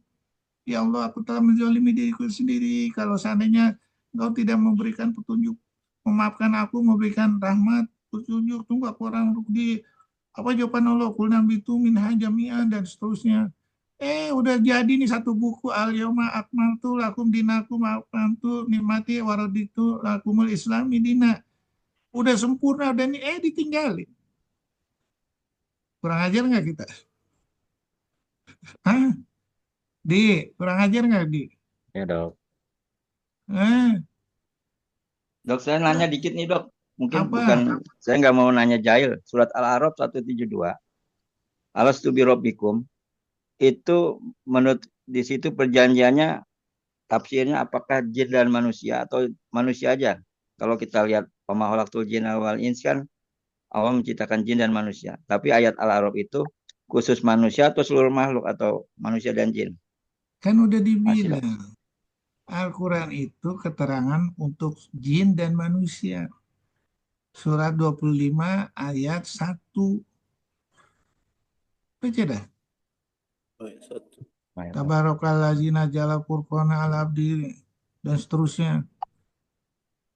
Ya Allah, aku telah menzalimi diriku sendiri. Kalau seandainya Engkau tidak memberikan petunjuk, memaafkan aku, memberikan rahmat, petunjuk, tunggu aku orang rugi. Apa jawaban Allah? Qul nabitu minha jami'an dan seterusnya. Udah jadi nih satu buku Al-Yawma akmaltu lakum dinakum wa atmamtu nikmati wa raditu lakumul islami dina. Udah sempurna dan ditinggalin. Kurang ajar nggak kita? Hah? Di, kurang ajar nggak, Di? Ya dok. Eh, Dok, saya nanya dikit nih dok. Mungkin apa? bukan, saya nggak mau nanya jahil. Surat Al-A'raf 172. Alastu bi rabbikum. Itu menurut di situ perjanjiannya tafsirnya apakah jin dan manusia atau manusia aja? Kalau kita lihat wa ma khalaqtul jinna wal ins kan Allah menciptakan jin dan manusia. Tapi ayat Al-A'raf itu khusus manusia atau seluruh makhluk atau manusia dan jin? Kan udah Masih dok. dibilang. Al-Quran itu keterangan untuk jin dan manusia. Surat 25 ayat 1. Baca dah. Baik, satu. Tabarakalladzi nazala furqana ala abdi dan seterusnya.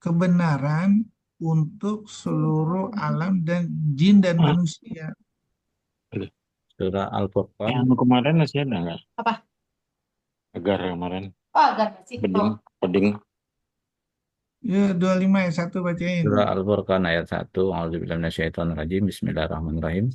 Kebenaran untuk seluruh alam dan jin dan manusia. Surah Al-Furqan. Yang kemarin masih ada nggak? Apa? Agar kemarin. Oh, agar masih. Peding. Ya, 25 ayat 1 bacain. Surah Al-Furqan ayat 1. A'udzubillahi minasyaitonirrajim. Bismillahirrahmanirrahim.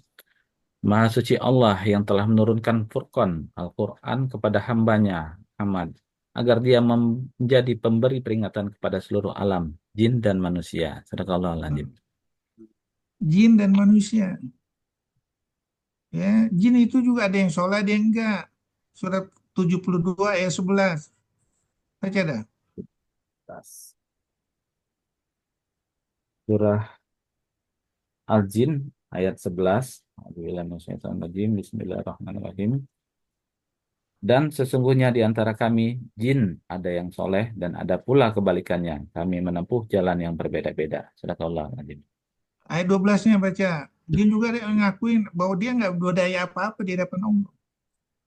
Maha suci Allah yang telah menurunkan Furqan Al-Quran kepada hambanya Muhammad agar dia menjadi pemberi peringatan kepada seluruh alam, jin dan manusia. Sadaqallahul adzim. Jin dan manusia. Ya, jin itu juga ada yang soleh, ada yang enggak. Surat 72 ayat 11. Baca dah. Surah Al-Jin ayat 11. Bismillahirrahmanirrahim. Dan sesungguhnya di antara kami jin ada yang soleh dan ada pula kebalikannya. Kami menempuh jalan yang berbeda-beda. Sadaqallahul adzim. Ayat 12-nya baca. Jin juga ada yang ngakuin bahwa dia nggak berdaya apa-apa di hadapan Allah.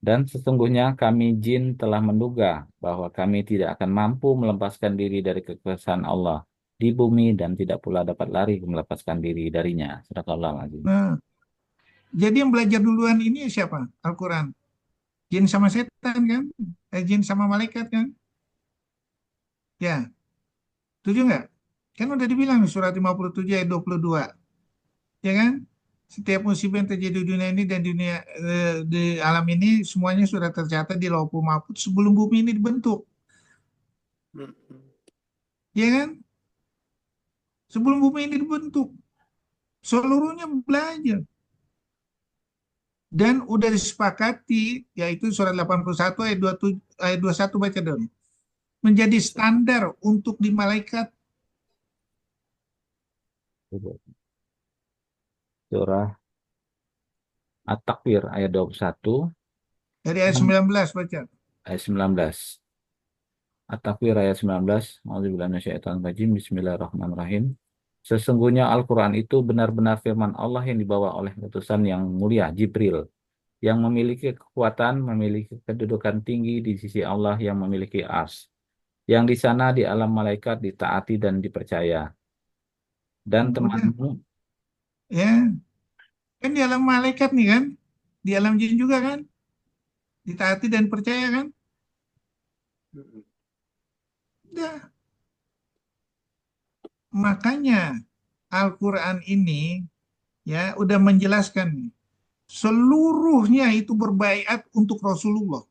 Dan sesungguhnya kami jin telah menduga bahwa kami tidak akan mampu melepaskan diri dari kekuasaan Allah di bumi dan tidak pula dapat lari melepaskan diri darinya. Sadaqallahul adzim. Nah, jadi yang belajar duluan ini siapa? Al-Quran. Jin sama setan kan? Jin sama malaikat kan? Ya, setuju nggak? Kan udah dibilang di surat 57 ayat 22. Ya kan? Setiap musibah yang terjadi di dunia ini dan di alam ini semuanya sudah tercatat di Lauhul Mahfuz sebelum bumi ini dibentuk. Ya kan? Sebelum bumi ini dibentuk. Seluruhnya belajar. Dan udah disepakati, yaitu surat 81 ayat 27, ayat 21 baca dong. Menjadi standar untuk di malaikat. Surah At-Takwir ayat 21. Dari ayat 19 baca. Ayat 19. At-Takwir ayat 19. A'udzubillahi minasyaitonirrajim. Bismillahirrahmanirrahim. Sesungguhnya Al-Quran itu benar-benar firman Allah yang dibawa oleh utusan yang mulia, Jibril, yang memiliki kekuatan, memiliki kedudukan tinggi di sisi Allah yang memiliki ars, yang di sana di alam malaikat ditaati dan dipercaya. Dan temanmu, Ya, kan di alam malaikat nih kan, di alam jin juga kan, ditaati dan percaya kan. Udah. Makanya Al-Quran ini ya udah menjelaskan seluruhnya itu berbaiat untuk Rasulullah.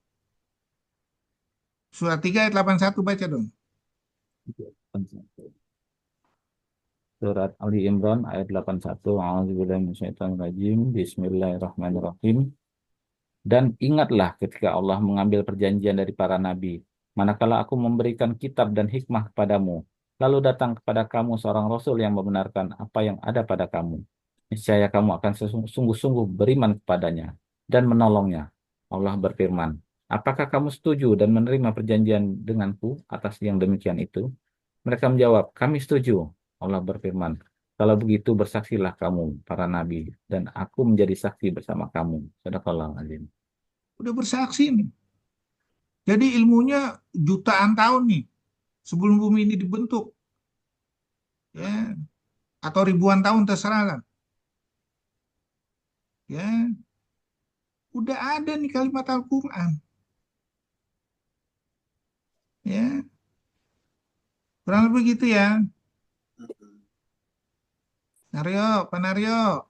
Surat 3 ayat 81 baca dong. Surat Ali Imran ayat 81. A'udzubillahi minasyaitonirrajim. Bismillahirrahmanirrahim. Dan ingatlah ketika Allah mengambil perjanjian dari para nabi, manakala aku memberikan kitab dan hikmah kepadamu, lalu datang kepada kamu seorang rasul yang membenarkan apa yang ada pada kamu. Niscaya kamu akan sungguh-sungguh beriman kepadanya dan menolongnya. Allah berfirman, apakah kamu setuju dan menerima perjanjian denganku atas yang demikian itu? Mereka menjawab, kami setuju. Allah berfirman, kalau begitu bersaksilah kamu, para nabi, dan aku menjadi saksi bersama kamu. Sadaqallahul adzim. Udah bersaksi nih. Jadi ilmunya jutaan tahun nih sebelum bumi ini dibentuk. Ya, atau ribuan tahun terserah lah. Ya, udah ada nih kalimat Al-Quran. Ya, kurang lebih gitu ya. Naryo, Pak Naryo.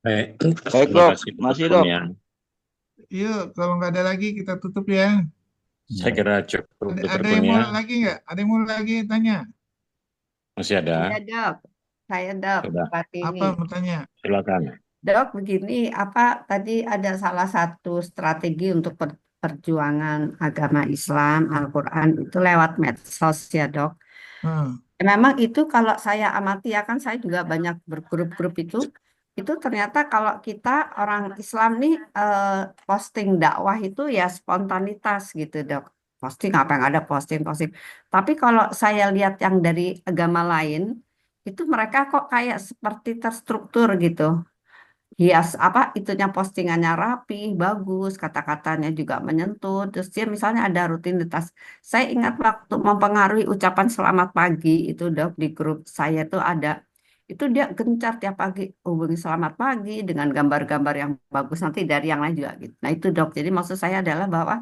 Baik, Baik terima dok, kasih masih Dr. dok. Kurnia. Yuk, kalau nggak ada lagi kita tutup ya. Saya kira cukup Dr. Ada yang mau Kurnia. lagi nggak? Ada yang mau lagi tanya? Masih ada? Iya dok, saya dok, Sudah. Fatini. Apa mau tanya? Silakan. Dok, begini, apa tadi ada salah satu strategi untuk perjuangan agama Islam, Al-Quran itu lewat medsos ya dok. Hmm. Ya, memang itu kalau saya amati ya kan saya juga banyak bergrup-grup itu ternyata kalau kita orang Islam nih posting dakwah itu ya spontanitas gitu dok. Posting apa yang ada posting-posting. Tapi kalau saya lihat yang dari agama lain itu mereka kok kayak seperti terstruktur gitu. Hias apa itunya postingannya rapi, bagus, kata-katanya juga menyentuh. Terus dia misalnya ada rutinitas. Saya ingat waktu mempengaruhi ucapan selamat pagi itu dok di grup saya tuh ada. Itu dia gencar tiap pagi hubungi selamat pagi dengan gambar-gambar yang bagus nanti dari yang lain juga gitu. Nah itu dok. Jadi maksud saya adalah bahwa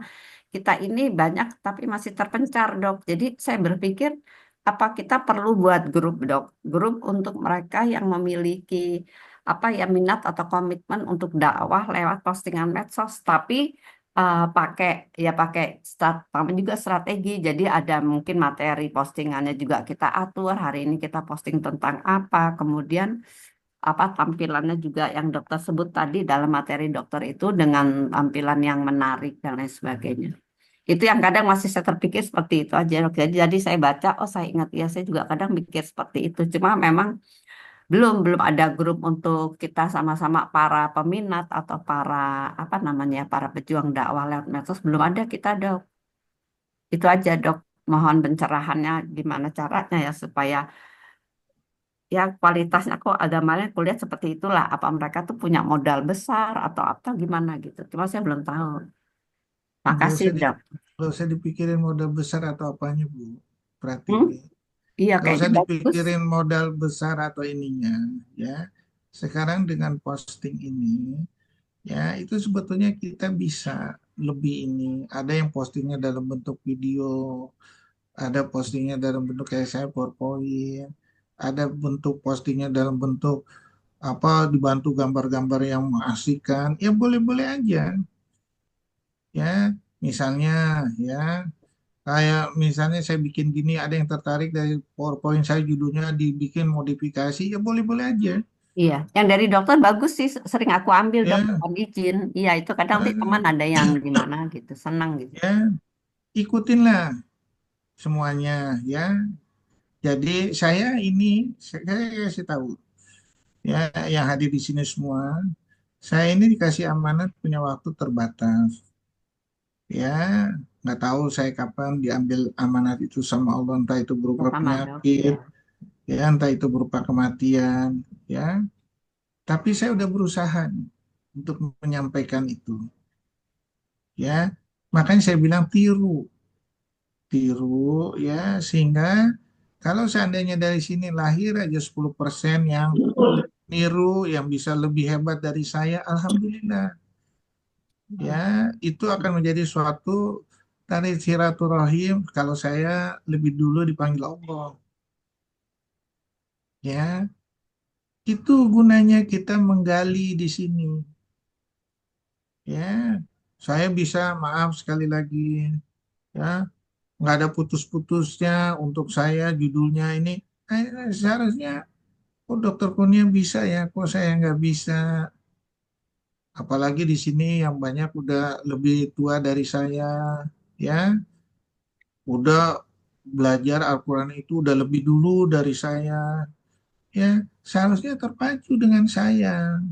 kita ini banyak tapi masih terpencar dok. Jadi saya berpikir apa kita perlu buat grup dok, grup untuk mereka yang memiliki apa ya minat atau komitmen untuk dakwah lewat postingan medsos, tapi pakai tapi juga strategi. Jadi ada mungkin materi postingannya juga kita atur. Hari ini kita posting tentang apa, kemudian apa tampilannya juga yang dokter sebut tadi dalam materi dokter itu dengan tampilan yang menarik dan lain sebagainya. Itu yang kadang masih saya terpikir seperti itu aja dok. Jadi saya baca, oh saya ingat ya saya juga kadang mikir seperti itu. Cuma memang belum ada grup untuk kita sama-sama para peminat atau para apa namanya para pejuang dakwah lewat medsos belum ada kita dok. Itu aja dok. Mohon pencerahannya gimana caranya ya supaya ya kualitasnya kok agamanya kulihat seperti itulah. Apa mereka tuh punya modal besar atau apa gimana gitu. Cuma saya belum tahu. Nggak Makasih usah dok. nggak usah dipikirin modal besar atau apanya Bu. Berarti Iya nggak usah kayaknya bagus. dipikirin modal besar atau ininya ya. Sekarang dengan posting ini ya itu sebetulnya kita bisa lebih ini. Ada yang postingnya dalam bentuk video, ada postingnya dalam bentuk kayak saya PowerPoint, ada bentuk postingnya dalam bentuk apa dibantu gambar-gambar yang mengasihkan. Ya boleh-boleh aja. Ya, misalnya ya kayak misalnya saya bikin gini, ada yang tertarik dari PowerPoint saya judulnya dibikin modifikasi, ya boleh-boleh aja. Iya, yang dari dokter bagus sih, sering aku ambil Ya, dokter mohon izin. Iya, itu kadang nanti teman ada yang gimana gitu, senang gitu. ya ikutinlah semuanya ya. Jadi saya kasih tahu ya yang hadir di sini semua, saya ini dikasih amanat punya waktu terbatas. Ya, nggak tahu saya kapan diambil amanat itu sama Allah, entah itu berupa Sama dok, penyakit, ya. ya entah itu berupa kematian, ya. Tapi saya udah berusaha untuk menyampaikan itu, ya. Makanya saya bilang tiru, ya, sehingga kalau seandainya dari sini lahir aja 10% yang niru, yang bisa lebih hebat dari saya, alhamdulillah, ya, itu akan menjadi suatu tali silaturahim kalau saya lebih dulu dipanggil Allah, ya. Itu gunanya kita menggali di sini. Ya, saya bisa maaf sekali lagi, ya, nggak ada putus-putusnya untuk saya judulnya ini. Seharusnya, kok Dokter Kurnia bisa ya, kok saya nggak bisa. Apalagi di sini yang banyak udah lebih tua dari saya, ya, udah belajar Al-Quran itu udah lebih dulu dari saya, ya, seharusnya terpacu dengan saya.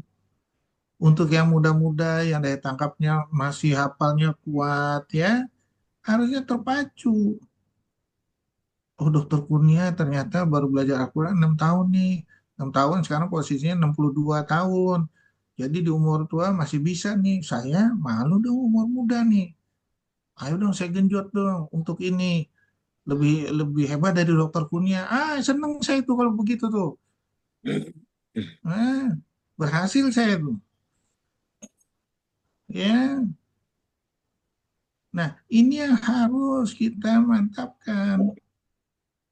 Untuk yang muda-muda yang daya tangkapnya masih hafalnya kuat ya, harusnya terpacu. Oh, Dokter Kurnia ternyata baru belajar Al-Quran 6 tahun nih. 6 tahun sekarang posisinya 62 tahun. Jadi di umur tua masih bisa nih. Saya malu dong umur muda nih. Ayo dong saya genjot dong untuk ini. Lebih lebih hebat dari Dokter Kurnia. Seneng saya tuh kalau begitu tuh. Berhasil saya tuh. Ya. Nah, ini yang harus kita mantapkan.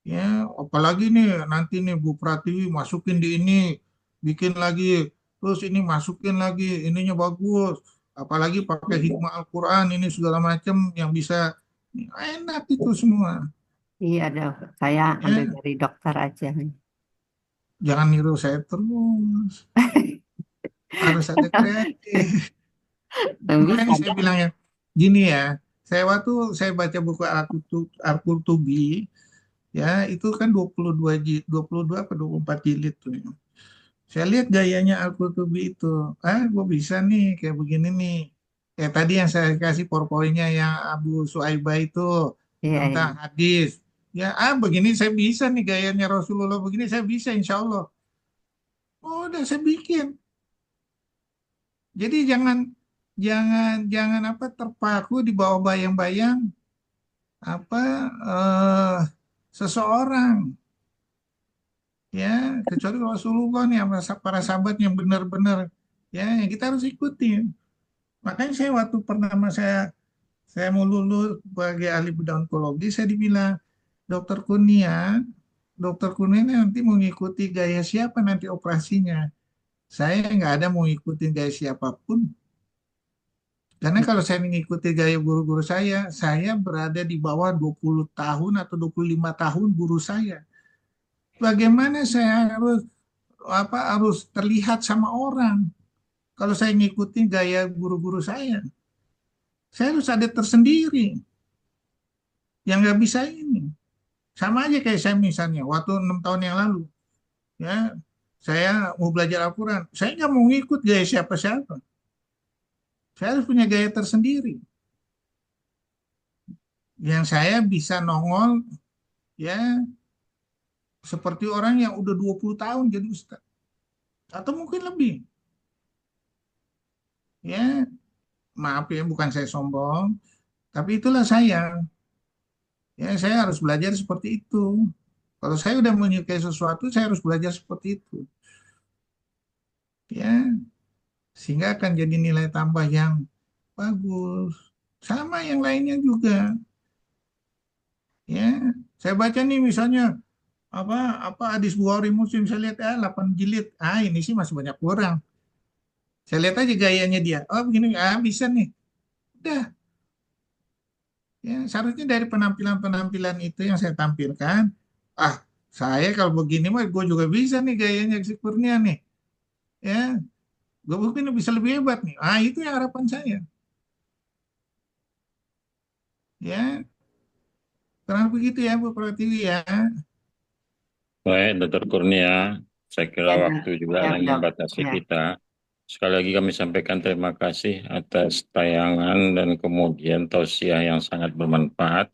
Ya, apalagi nih nanti nih Bu Pratiwi masukin di ini, bikin lagi terus ini masukin lagi, ininya bagus, apalagi pakai hikmah Al-Quran ini segala macam yang bisa, enak itu semua. Iya dok, saya ambil dari dokter aja. Jangan niru saya terus, harus ada kreatif. Makanya saya bilang ya, gini ya, saya waktu saya baca buku Al-Qurtubi, ya itu kan 22 apa 24 jilid tuh. Saya lihat gayanya Al-Qurtubi itu, gue bisa nih kayak begini nih. Kayak tadi yang saya kasih powerpointnya yang Abu Suaibah itu tentang hadis. Ya, begini saya bisa nih gayanya Rasulullah begini saya bisa insya Allah. Oh, udah saya bikin. Jadi jangan apa terpaku di bawah bayang-bayang apa seseorang. Ya, kecuali Rasulullah nih sama para sahabat yang benar-benar ya yang kita harus ikutin. Makanya saya waktu pertama saya mau lulus sebagai ahli bedah onkologi, saya dibilang dokter Kurnia nanti mau ngikuti gaya siapa nanti operasinya. Saya nggak ada mau ngikutin gaya siapapun. Karena kalau saya mengikuti gaya guru-guru saya berada di bawah 20 tahun atau 25 tahun guru saya. Bagaimana saya harus terlihat sama orang kalau saya ngikutin gaya guru-guru saya? Saya harus ada tersendiri yang nggak bisa ini. Sama aja kayak saya misalnya, waktu 6 tahun yang lalu, ya saya mau belajar Al-Quran, saya nggak mau ngikut gaya siapa-siapa. Saya harus punya gaya tersendiri. Yang saya bisa nongol, ya seperti orang yang udah 20 tahun jadi ustaz. Atau mungkin lebih. Ya, maaf ya, bukan saya sombong, tapi itulah saya. Ya, saya harus belajar seperti itu. Kalau saya udah menyukai sesuatu, saya harus belajar seperti itu. Ya, sehingga akan jadi nilai tambah yang bagus. Sama yang lainnya juga. Ya, saya baca nih misalnya apa hadis Bukhari Muslim, saya lihat 8 jilid. Ini sih masih banyak kurang. Saya lihat aja gayanya dia. Oh, begini, bisa nih. Udah. Ya, seharusnya dari penampilan-penampilan itu yang saya tampilkan, saya kalau begini mah gue juga bisa nih gayanya si Kurnia nih. Ya, gue mungkin bisa lebih hebat nih. Itu yang harapan saya. Ya, kurang begitu ya Bu Pratiwi ya. Baik, Dr. Kurnia, saya kira waktu juga yang membatasi kita. Sekali lagi kami sampaikan terima kasih atas tayangan dan kemudian tausiah yang sangat bermanfaat.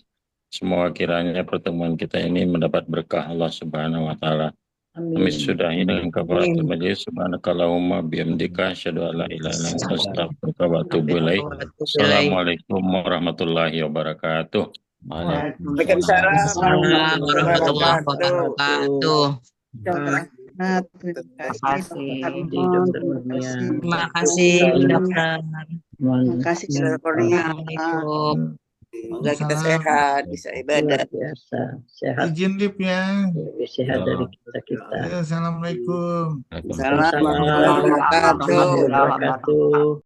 Semoga kiranya pertemuan kita ini mendapat berkah Allah Subhanahu wa taala. Kami sudahi dengan kafaratul majlis. Subhanakallahumma bihamdika asyhadu an la ilaha illa anta astaghfiruka wa atubu ilaik. Assalamualaikum warahmatullahi wabarakatuh. Waalaikumsalam warahmatullahi wabarakatuh. Terima kasih. Terima kasih dokter. Terima kasih Saudara Kurnia. Assalamualaikum. Semoga kita sehat, bisa ibadah. Biasa sehat. Izin lip ya. Lebih sehat dari kita. Assalamualaikum. Assalamualaikum warahmatullahi wabarakatuh.